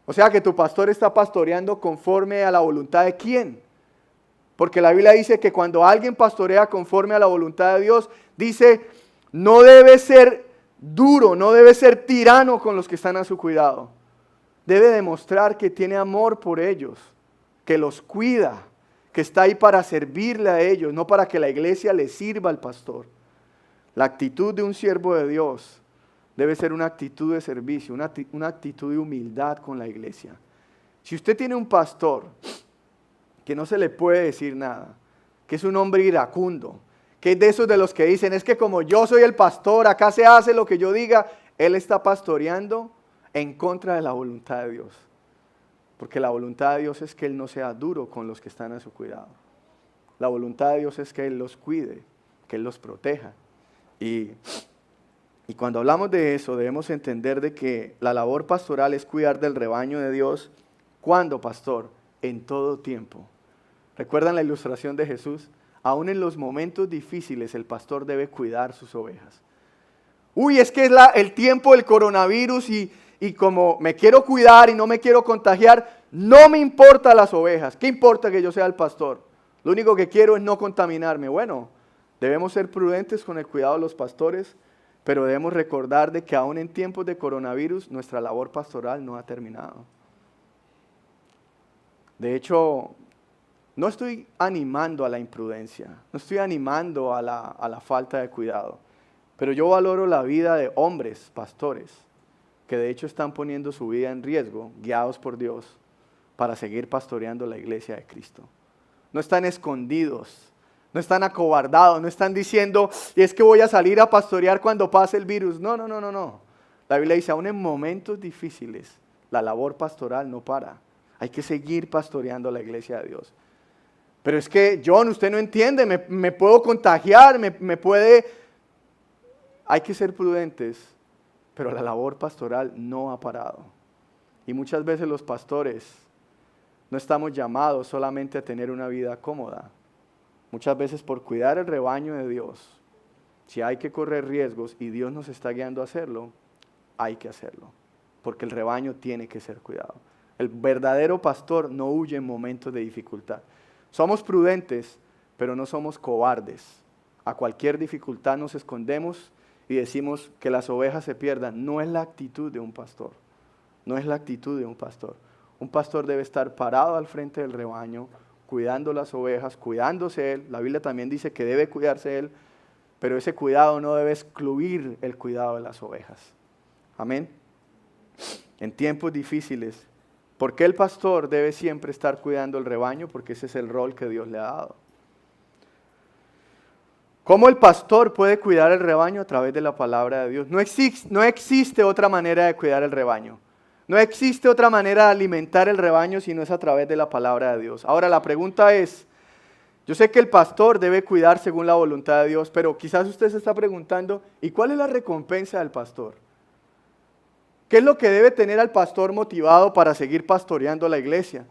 O sea que tu pastor está pastoreando conforme a la voluntad de ¿quién? Porque la Biblia dice que cuando alguien pastorea conforme a la voluntad de Dios, dice, no debe ser duro, no debe ser tirano con los que están a su cuidado. Debe demostrar que tiene amor por ellos, que los cuida, que está ahí para servirle a ellos, no para que la iglesia le sirva al pastor. La actitud de un siervo de Dios debe ser una actitud de servicio, una actitud de humildad con la iglesia. Si usted tiene un pastor que no se le puede decir nada, que es un hombre iracundo, que es de esos de los que dicen, es que como yo soy el pastor, acá se hace lo que yo diga, Él está pastoreando en contra de la voluntad de Dios. Porque la voluntad de Dios es que Él no sea duro con los que están a su cuidado. La voluntad de Dios es que Él los cuide, que Él los proteja. Y cuando hablamos de eso, debemos entender de que la labor pastoral es cuidar del rebaño de Dios. ¿Cuándo, pastor? En todo tiempo. ¿Recuerdan la ilustración de Jesús? Aún en los momentos difíciles el pastor debe cuidar sus ovejas. Uy, es que es el tiempo del coronavirus y como me quiero cuidar y no me quiero contagiar, no me importan las ovejas. ¿Qué importa que yo sea el pastor? Lo único que quiero es no contaminarme. Bueno, debemos ser prudentes con el cuidado de los pastores, pero debemos recordar de que aún en tiempos de coronavirus nuestra labor pastoral no ha terminado. De hecho, no estoy animando a la imprudencia, no estoy animando a la falta de cuidado, pero yo valoro la vida de hombres, pastores, que de hecho están poniendo su vida en riesgo, guiados por Dios, para seguir pastoreando la iglesia de Cristo. No están escondidos, no están acobardados, no están diciendo, y es que voy a salir a pastorear cuando pase el virus. No. La Biblia dice, aún en momentos difíciles, la labor pastoral no para. Hay que seguir pastoreando la iglesia de Dios. Pero es que, John, usted no entiende, me puedo contagiar, me puede... Hay que ser prudentes, pero la labor pastoral no ha parado. Y muchas veces los pastores no estamos llamados solamente a tener una vida cómoda. Muchas veces por cuidar el rebaño de Dios, si hay que correr riesgos y Dios nos está guiando a hacerlo, hay que hacerlo. Porque el rebaño tiene que ser cuidado. El verdadero pastor no huye en momentos de dificultad. Somos prudentes, pero no somos cobardes. A cualquier dificultad nos escondemos y decimos que las ovejas se pierdan. No es la actitud de un pastor. No es la actitud de un pastor. Un pastor debe estar parado al frente del rebaño, cuidando las ovejas, cuidándose él. La Biblia también dice que debe cuidarse él, pero ese cuidado no debe excluir el cuidado de las ovejas. Amén. En tiempos difíciles, ¿por qué el pastor debe siempre estar cuidando el rebaño? Porque ese es el rol que Dios le ha dado. ¿Cómo el pastor puede cuidar el rebaño? A través de la palabra de Dios. No existe otra manera de cuidar el rebaño. No existe otra manera de alimentar el rebaño si no es a través de la palabra de Dios. Ahora la pregunta es, yo sé que el pastor debe cuidar según la voluntad de Dios, pero quizás usted se está preguntando, ¿y cuál es la recompensa del pastor? ¿Qué es lo que debe tener al pastor motivado para seguir pastoreando la iglesia?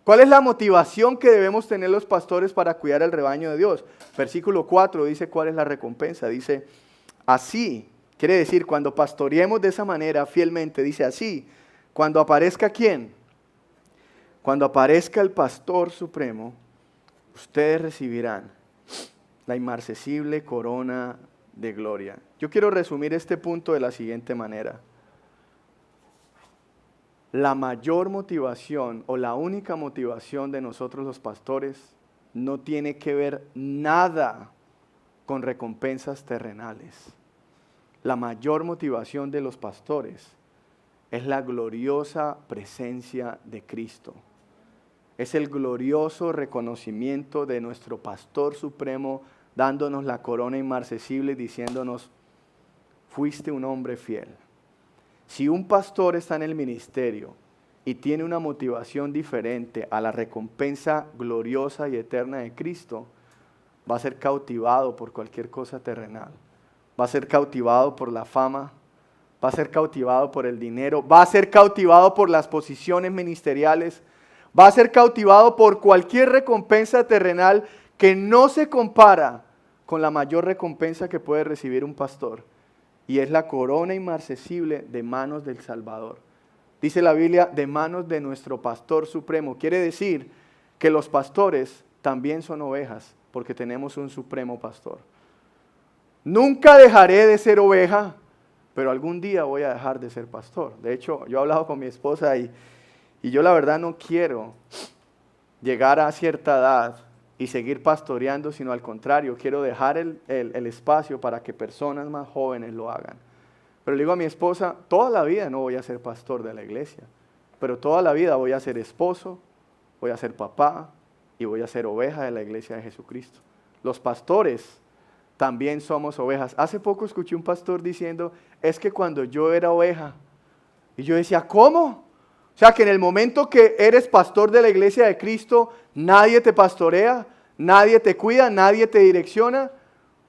¿Cuál es la motivación que debemos tener los pastores para cuidar el rebaño de Dios? Versículo 4 dice cuál es la recompensa. Dice, así, quiere decir, cuando pastoreemos de esa manera fielmente, dice así, cuando aparezca ¿quién? Cuando aparezca el pastor supremo, ustedes recibirán la inmarcesible corona de gloria. Yo quiero resumir este punto de la siguiente manera. La mayor motivación o la única motivación de nosotros los pastores no tiene que ver nada con recompensas terrenales. La mayor motivación de los pastores es la gloriosa presencia de Cristo. Es el glorioso reconocimiento de nuestro pastor supremo dándonos la corona inmarcesible y diciéndonos, fuiste un hombre fiel. Si un pastor está en el ministerio y tiene una motivación diferente a la recompensa gloriosa y eterna de Cristo, va a ser cautivado por cualquier cosa terrenal. Va a ser cautivado por la fama, va a ser cautivado por el dinero, va a ser cautivado por las posiciones ministeriales, va a ser cautivado por cualquier recompensa terrenal que no se compara con la mayor recompensa que puede recibir un pastor. Y es la corona inmarcesible de manos del Salvador. Dice la Biblia, de manos de nuestro pastor supremo. Quiere decir que los pastores también son ovejas, porque tenemos un supremo pastor. Nunca dejaré de ser oveja, pero algún día voy a dejar de ser pastor. De hecho, yo he hablado con mi esposa y yo la verdad no quiero llegar a cierta edad y seguir pastoreando, sino al contrario, quiero dejar el espacio para que personas más jóvenes lo hagan. Pero le digo a mi esposa, toda la vida no voy a ser pastor de la iglesia, pero toda la vida voy a ser esposo, voy a ser papá y voy a ser oveja de la iglesia de Jesucristo. Los pastores también somos ovejas. Hace poco escuché un pastor diciendo, es que cuando yo era oveja, y yo decía, ¿cómo? O sea, que en el momento que eres pastor de la iglesia de Cristo, nadie te pastorea, nadie te cuida, nadie te direcciona.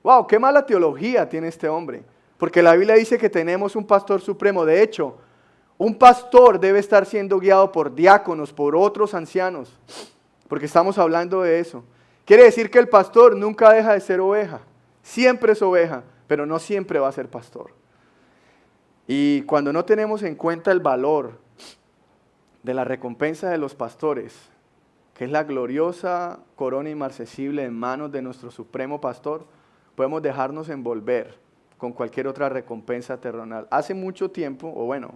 ¡Wow! ¡Qué mala teología tiene este hombre! Porque la Biblia dice que tenemos un pastor supremo. De hecho, un pastor debe estar siendo guiado por diáconos, por otros ancianos, porque estamos hablando de eso. Quiere decir que el pastor nunca deja de ser oveja. Siempre es oveja, pero no siempre va a ser pastor. Y cuando no tenemos en cuenta el valor de la recompensa de los pastores, que es la gloriosa corona inmarcesible en manos de nuestro supremo pastor, podemos dejarnos envolver con cualquier otra recompensa terrenal. Hace mucho tiempo, o bueno,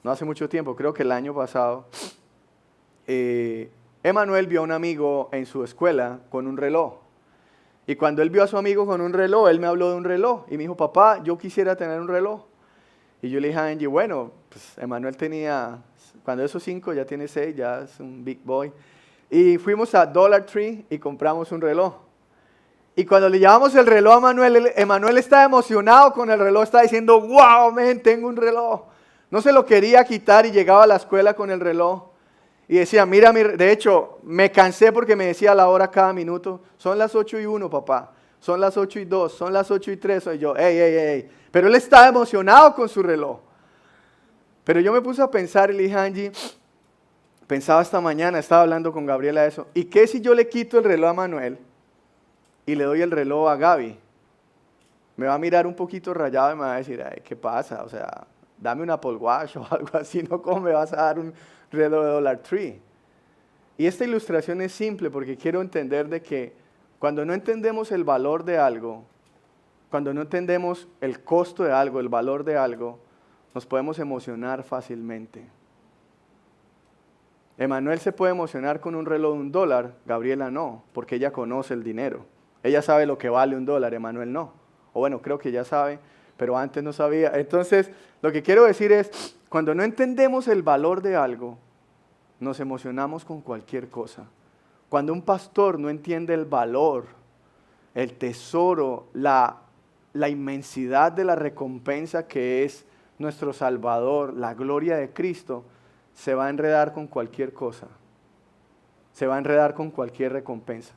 no hace mucho tiempo, creo que el año pasado, Emanuel vio a un amigo en su escuela con un reloj. Y cuando él vio a su amigo con un reloj, él me habló de un reloj. Y me dijo, papá, yo quisiera tener un reloj. Y yo le dije a Angie, bueno, pues Emanuel tenía, cuando esos 5 ya tiene 6, ya es un big boy. Y fuimos a Dollar Tree y compramos un reloj. Y cuando le llevamos el reloj a Emanuel, Emanuel estaba emocionado con el reloj, estaba diciendo, wow, man, tengo un reloj. No se lo quería quitar y llegaba a la escuela con el reloj. Y decía, mira, de hecho, me cansé porque me decía la hora cada minuto. Son las 8:01, papá. Son las 8:02, son las 8:03. Soy yo, ey. Pero él estaba emocionado con su reloj. Pero yo me puse a pensar y le dije a Angie, pensaba esta mañana, estaba hablando con Gabriela de eso. ¿Y qué si yo le quito el reloj a Manuel y le doy el reloj a Gaby? Me va a mirar un poquito rayado y me va a decir, ay, ¿qué pasa? O sea, dame un Apple Watch o algo así, ¿no? ¿Cómo me vas a dar un reloj de Dollar Tree? Y esta ilustración es simple porque quiero entender de que cuando no entendemos el valor de algo, cuando no entendemos el costo de algo, el valor de algo, nos podemos emocionar fácilmente. Emanuel se puede emocionar con un reloj de $1, Gabriela no, porque ella conoce el dinero. Ella sabe lo que vale $1, Emanuel no. O bueno, creo que ya sabe, pero antes no sabía. Entonces, lo que quiero decir es, cuando no entendemos el valor de algo, nos emocionamos con cualquier cosa. Cuando un pastor no entiende el valor, el tesoro, la inmensidad de la recompensa que es nuestro Salvador, la gloria de Cristo, se va a enredar con cualquier cosa. Se va a enredar con cualquier recompensa.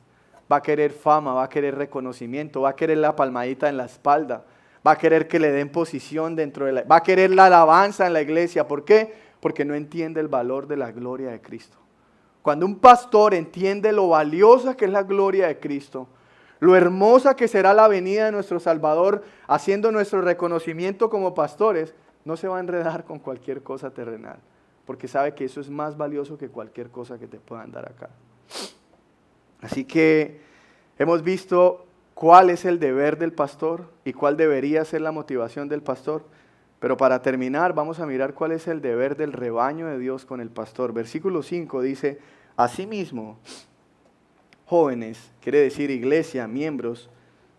Va a querer fama, va a querer reconocimiento, va a querer la palmadita en la espalda, va a querer que le den posición dentro de va a querer la alabanza en la iglesia. ¿Por qué? Porque no entiende el valor de la gloria de Cristo. Cuando un pastor entiende lo valiosa que es la gloria de Cristo, lo hermosa que será la venida de nuestro Salvador, haciendo nuestro reconocimiento como pastores, no se va a enredar con cualquier cosa terrenal, porque sabe que eso es más valioso que cualquier cosa que te puedan dar acá. Así que hemos visto cuál es el deber del pastor y cuál debería ser la motivación del pastor. Pero para terminar, vamos a mirar cuál es el deber del rebaño de Dios con el pastor. Versículo 5 dice, asimismo, jóvenes, quiere decir iglesia, miembros,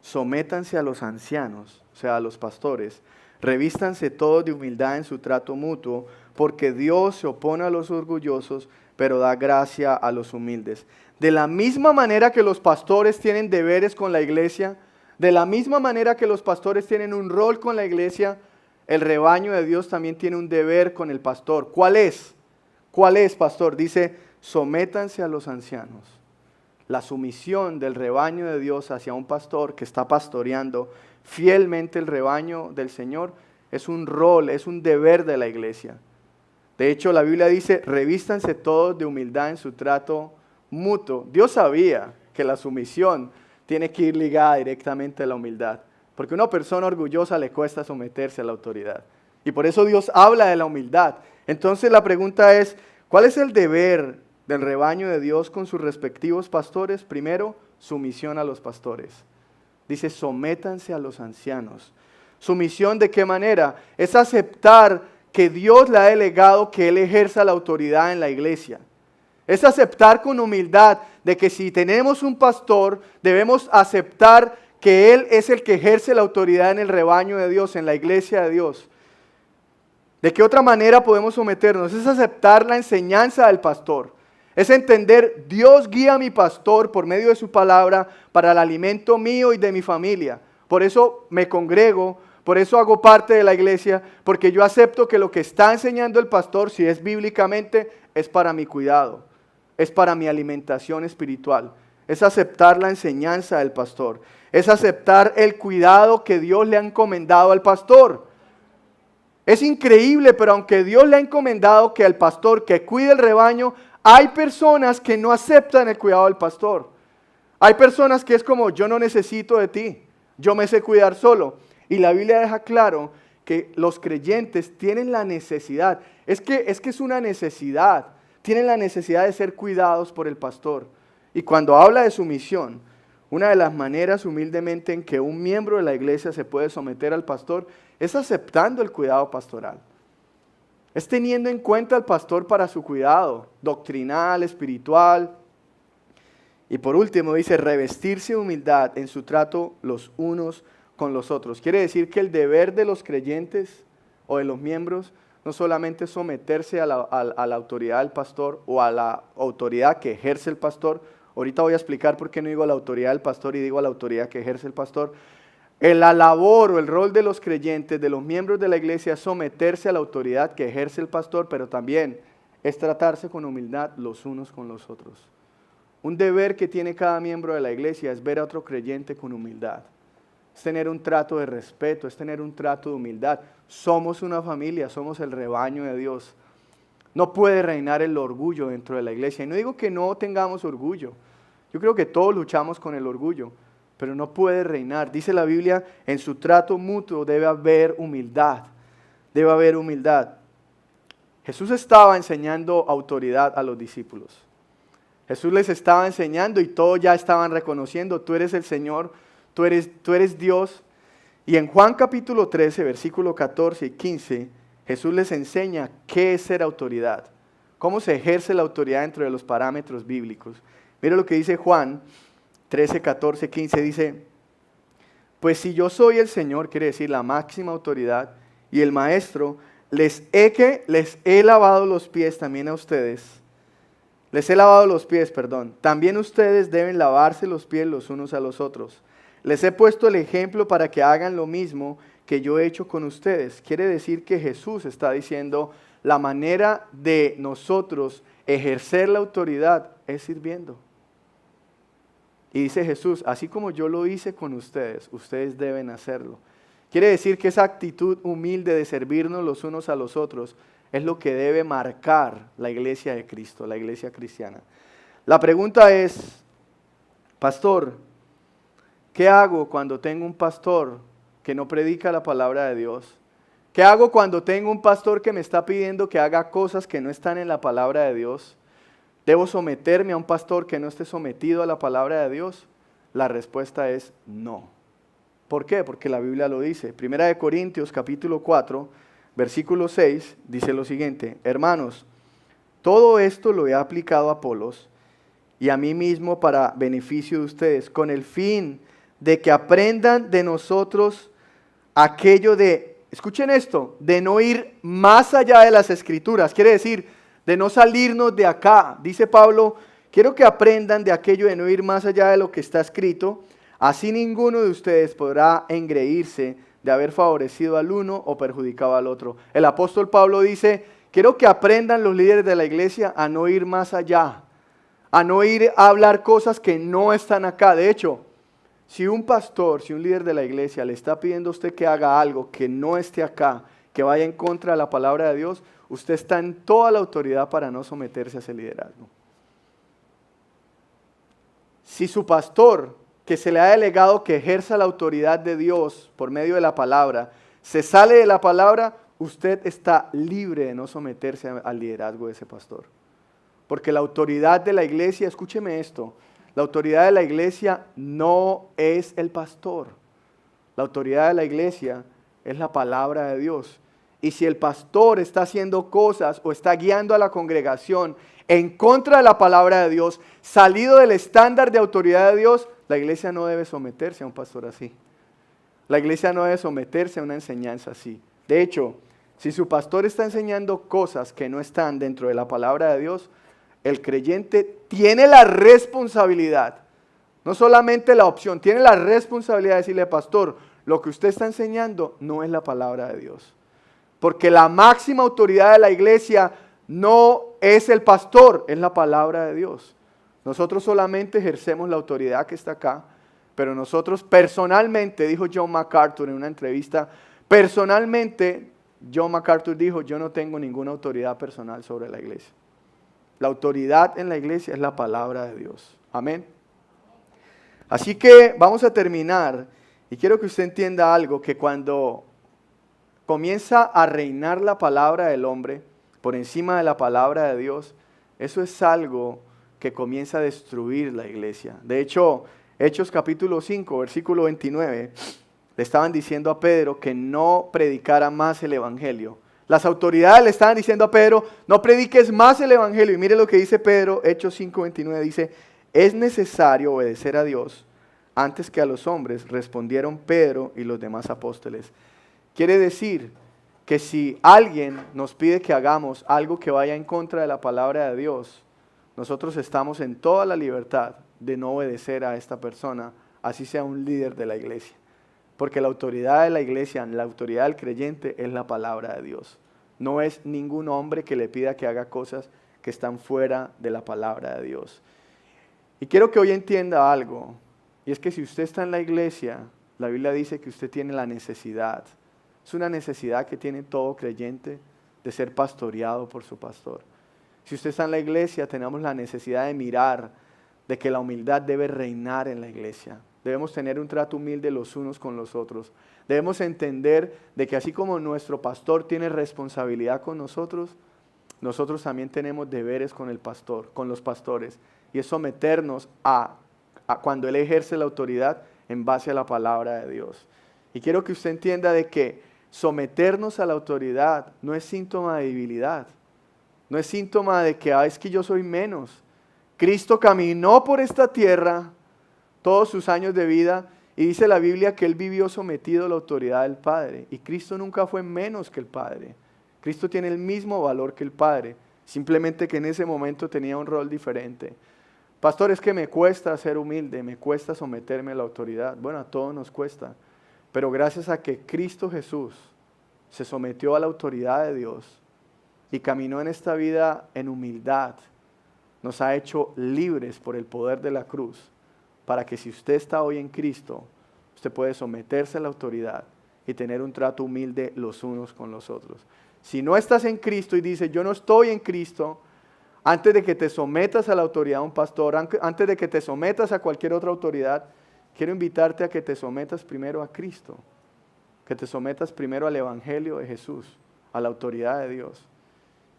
sométanse a los ancianos, o sea, a los pastores, revístanse todos de humildad en su trato mutuo, porque Dios se opone a los orgullosos, pero da gracia a los humildes. De la misma manera que los pastores tienen deberes con la iglesia, de la misma manera que los pastores tienen un rol con la iglesia, el rebaño de Dios también tiene un deber con el pastor. ¿Cuál es? ¿Cuál es, pastor? Dice, sométanse a los ancianos. La sumisión del rebaño de Dios hacia un pastor que está pastoreando fielmente el rebaño del Señor es un rol, es un deber de la iglesia. De hecho, la Biblia dice, revístanse todos de humildad en su trato mutuo. Dios sabía que la sumisión tiene que ir ligada directamente a la humildad, porque a una persona orgullosa le cuesta someterse a la autoridad. Y por eso Dios habla de la humildad. Entonces la pregunta es, ¿cuál es el deber del rebaño de Dios con sus respectivos pastores? Primero, sumisión a los pastores. Dice, sométanse a los ancianos. ¿Sumisión de qué manera? Es aceptar que Dios le ha delegado que Él ejerza la autoridad en la iglesia. Es aceptar con humildad de que si tenemos un pastor, debemos aceptar que Él es el que ejerce la autoridad en el rebaño de Dios, en la iglesia de Dios. ¿De qué otra manera podemos someternos? Es aceptar la enseñanza del pastor. Es entender, Dios guía a mi pastor por medio de su palabra para el alimento mío y de mi familia. por eso me congrego, por eso hago parte de la iglesia, porque yo acepto que lo que está enseñando el pastor, si es bíblicamente, es para mi cuidado, es para mi alimentación espiritual. Es aceptar la enseñanza del pastor, es aceptar el cuidado que Dios le ha encomendado al pastor. Es increíble, pero aunque Dios le ha encomendado que al pastor que cuide el rebaño, hay personas que no aceptan el cuidado del pastor. Hay personas que es como, yo no necesito de ti, yo me sé cuidar solo. Y la Biblia deja claro que los creyentes tienen la necesidad, es que es una necesidad, tienen la necesidad de ser cuidados por el pastor. Y cuando habla de sumisión, una de las maneras humildemente en que un miembro de la iglesia se puede someter al pastor es aceptando el cuidado pastoral. Es teniendo en cuenta al pastor para su cuidado doctrinal, espiritual. Y por último dice, revestirse de humildad en su trato los unos con los otros. Quiere decir que el deber de los creyentes o de los miembros no solamente es someterse a la autoridad del pastor o a la autoridad que ejerce el pastor. Ahorita voy a explicar por qué no digo la autoridad del pastor y digo la autoridad que ejerce el pastor. La labor o el rol de los creyentes, de los miembros de la iglesia, es someterse a la autoridad que ejerce el pastor, pero también es tratarse con humildad los unos con los otros. Un deber que tiene cada miembro de la iglesia es ver a otro creyente con humildad. Es tener un trato de respeto, es tener un trato de humildad. Somos una familia, somos el rebaño de Dios. No puede reinar el orgullo dentro de la iglesia. Y no digo que no tengamos orgullo. Yo creo que todos luchamos con el orgullo, pero no puede reinar. Dice la Biblia, en su trato mutuo debe haber humildad. Debe haber humildad. Jesús estaba enseñando autoridad a los discípulos. Jesús les estaba enseñando y todos ya estaban reconociendo, tú eres el Señor, tú eres Dios. Y en Juan capítulo 13, versículo 14 y 15, Jesús les enseña qué es ser autoridad, cómo se ejerce la autoridad dentro de los parámetros bíblicos. Mira lo que dice Juan 13, 14, 15, dice, pues si yo soy el Señor, quiere decir la máxima autoridad, y el Maestro, les he lavado los pies también a ustedes. Les he lavado los pies, perdón. También ustedes deben lavarse los pies los unos a los otros. Les he puesto el ejemplo para que hagan lo mismo que yo he hecho con ustedes. Quiere decir que Jesús está diciendo, la manera de nosotros ejercer la autoridad es sirviendo. Y dice Jesús, así como yo lo hice con ustedes, ustedes deben hacerlo. Quiere decir que esa actitud humilde de servirnos los unos a los otros es lo que debe marcar la iglesia de Cristo, la iglesia cristiana. La pregunta es, pastor, ¿qué hago cuando tengo un pastor que no predica la palabra de Dios? ¿Qué hago cuando tengo un pastor que me está pidiendo que haga cosas que no están en la palabra de Dios? ¿Debo someterme a un pastor que no esté sometido a la palabra de Dios? La respuesta es no. ¿Por qué? Porque la Biblia lo dice. Primera de Corintios capítulo 4, versículo 6, dice lo siguiente, hermanos, todo esto lo he aplicado a Apolos y a mí mismo para beneficio de ustedes, con el fin de que aprendan de nosotros aquello de, escuchen esto, de no ir más allá de las Escrituras, quiere decir, de no salirnos de acá. Dice Pablo, quiero que aprendan de aquello de no ir más allá de lo que está escrito, así ninguno de ustedes podrá engreírse de haber favorecido al uno o perjudicado al otro. El apóstol Pablo dice, quiero que aprendan los líderes de la iglesia a no ir más allá, a no ir a hablar cosas que no están acá. De hecho, si un pastor, si un líder de la iglesia le está pidiendo a usted que haga algo que no esté acá, que vaya en contra de la palabra de Dios, usted está en toda la autoridad para no someterse a ese liderazgo. Si su pastor, que se le ha delegado que ejerza la autoridad de Dios por medio de la palabra, se sale de la palabra, usted está libre de no someterse al liderazgo de ese pastor. Porque la autoridad de la iglesia, escúcheme esto, la autoridad de la iglesia no es el pastor. La autoridad de la iglesia es la palabra de Dios. Y si el pastor está haciendo cosas o está guiando a la congregación en contra de la palabra de Dios, salido del estándar de autoridad de Dios, la iglesia no debe someterse a un pastor así. La iglesia no debe someterse a una enseñanza así. De hecho, si su pastor está enseñando cosas que no están dentro de la palabra de Dios, el creyente tiene la responsabilidad No solamente la opción, tiene la responsabilidad de decirle, pastor, lo que usted está enseñando no es la palabra de Dios. Porque la máxima autoridad de la iglesia no es el pastor, es la palabra de Dios. Nosotros solamente ejercemos la autoridad que está acá, pero nosotros personalmente, dijo John MacArthur en una entrevista, personalmente John MacArthur dijo, yo no tengo ninguna autoridad personal sobre la iglesia. La autoridad en la iglesia es la palabra de Dios. Amén. Así que vamos a terminar y quiero que usted entienda algo, que cuando comienza a reinar la palabra del hombre por encima de la palabra de Dios, eso es algo que comienza a destruir la iglesia. De hecho, Hechos capítulo 5, versículo 29, le estaban diciendo a Pedro que no predicara más el evangelio. Las autoridades le estaban diciendo a Pedro, no prediques más el evangelio. Y mire lo que dice Pedro, Hechos 5, 29, dice, es necesario obedecer a Dios antes que a los hombres, respondieron Pedro y los demás apóstoles. Quiere decir que si alguien nos pide que hagamos algo que vaya en contra de la palabra de Dios, nosotros estamos en toda la libertad de no obedecer a esta persona, así sea un líder de la iglesia. Porque la autoridad de la iglesia, la autoridad del creyente es la palabra de Dios. No es ningún hombre que le pida que haga cosas que están fuera de la palabra de Dios. Y quiero que hoy entienda algo, y es que si usted está en la iglesia, la Biblia dice que usted tiene la necesidad, es una necesidad que tiene todo creyente de ser pastoreado por su pastor. Si usted está en la iglesia, tenemos la necesidad de mirar de que la humildad debe reinar en la iglesia. Debemos tener un trato humilde los unos con los otros. Debemos entender de que así como nuestro pastor tiene responsabilidad con nosotros, nosotros también tenemos deberes con el pastor, con los pastores, y es someternos a cuando él ejerce la autoridad en base a la palabra de Dios. Y quiero que usted entienda de que someternos a la autoridad no es síntoma de debilidad, no es síntoma de que es que yo soy menos. Cristo caminó por esta tierra todos sus años de vida y dice la Biblia que él vivió sometido a la autoridad del Padre, y Cristo nunca fue menos que el Padre. Cristo tiene el mismo valor que el Padre, simplemente que en ese momento tenía un rol diferente. Pastor, es que me cuesta ser humilde, me cuesta someterme a la autoridad. Bueno, a todos nos cuesta, pero gracias a que Cristo Jesús se sometió a la autoridad de Dios y caminó en esta vida en humildad, nos ha hecho libres por el poder de la cruz, para que si usted está hoy en Cristo, usted puede someterse a la autoridad y tener un trato humilde los unos con los otros. Si no estás en Cristo y dices, yo no estoy en Cristo, antes de que te sometas a la autoridad de un pastor, antes de que te sometas a cualquier otra autoridad, quiero invitarte a que te sometas primero a Cristo, que te sometas primero al Evangelio de Jesús, a la autoridad de Dios.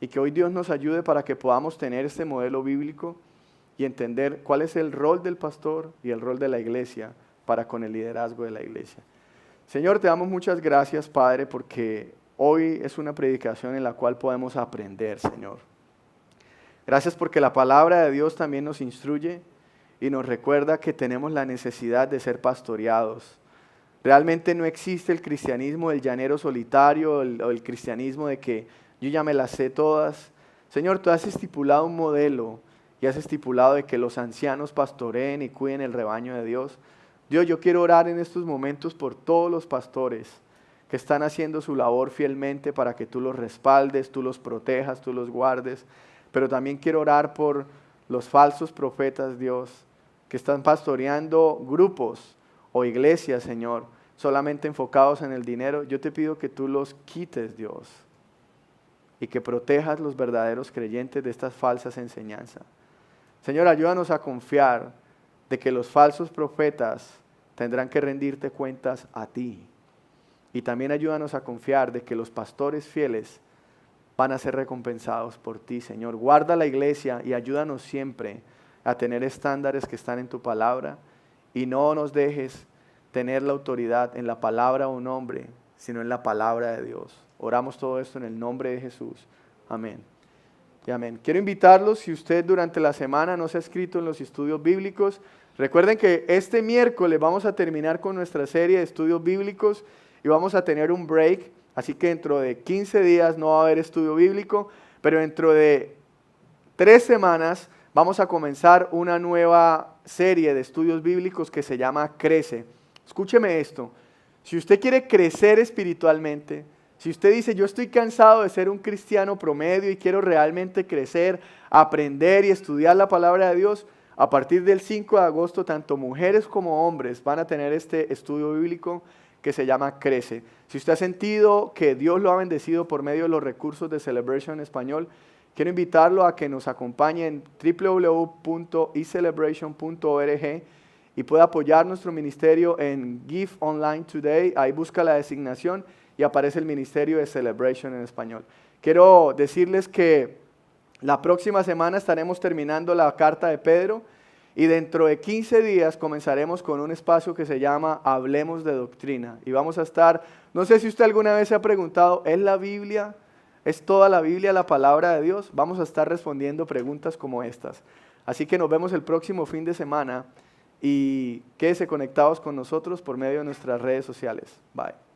Y que hoy Dios nos ayude para que podamos tener este modelo bíblico y entender cuál es el rol del pastor y el rol de la iglesia para con el liderazgo de la iglesia. Señor, te damos muchas gracias, Padre, porque hoy es una predicación en la cual podemos aprender, Señor. Gracias porque la palabra de Dios también nos instruye y nos recuerda que tenemos la necesidad de ser pastoreados. Realmente no existe el cristianismo del llanero solitario o el cristianismo de que yo ya me las sé todas. Señor, tú has estipulado un modelo y has estipulado de que los ancianos pastoreen y cuiden el rebaño de Dios. Dios, yo quiero orar en estos momentos por todos los pastores que están haciendo su labor fielmente para que tú los respaldes, tú los protejas, tú los guardes. Pero también quiero orar por los falsos profetas, Dios, que están pastoreando grupos o iglesias, Señor, solamente enfocados en el dinero. Yo te pido que tú los quites, Dios, y que protejas los verdaderos creyentes de estas falsas enseñanzas. Señor, ayúdanos a confiar de que los falsos profetas tendrán que rendirte cuentas a ti. Y también ayúdanos a confiar de que los pastores fieles van a ser recompensados por ti, Señor. Guarda la iglesia y ayúdanos siempre a tener estándares que están en tu palabra y no nos dejes tener la autoridad en la palabra de un hombre, sino en la palabra de Dios. Oramos todo esto en el nombre de Jesús. Amén. Y amén. Quiero invitarlos, si usted durante la semana no se ha inscrito en los estudios bíblicos, recuerden que este miércoles vamos a terminar con nuestra serie de estudios bíblicos y vamos a tener un break. Así que dentro de 15 días no va a haber estudio bíblico, pero dentro de 3 semanas vamos a comenzar una nueva serie de estudios bíblicos que se llama Crece. Escúcheme esto, si usted quiere crecer espiritualmente, si usted dice yo estoy cansado de ser un cristiano promedio y quiero realmente crecer, aprender y estudiar la palabra de Dios, a partir del 5 de agosto tanto mujeres como hombres van a tener este estudio bíblico que se llama Crece. Si usted ha sentido que Dios lo ha bendecido por medio de los recursos de Celebration en español, quiero invitarlo a que nos acompañe en www.ecelebration.org y pueda apoyar nuestro ministerio en Give Online Today. Ahí busca la designación y aparece el ministerio de Celebration en español. Quiero decirles que la próxima semana estaremos terminando la carta de Pedro y dentro de 15 días comenzaremos con un espacio que se llama Hablemos de Doctrina. Y vamos a estar, no sé si usted alguna vez se ha preguntado, ¿es la Biblia? ¿Es toda la Biblia la palabra de Dios? Vamos a estar respondiendo preguntas como estas. Así que nos vemos el próximo fin de semana y quédese conectados con nosotros por medio de nuestras redes sociales. Bye.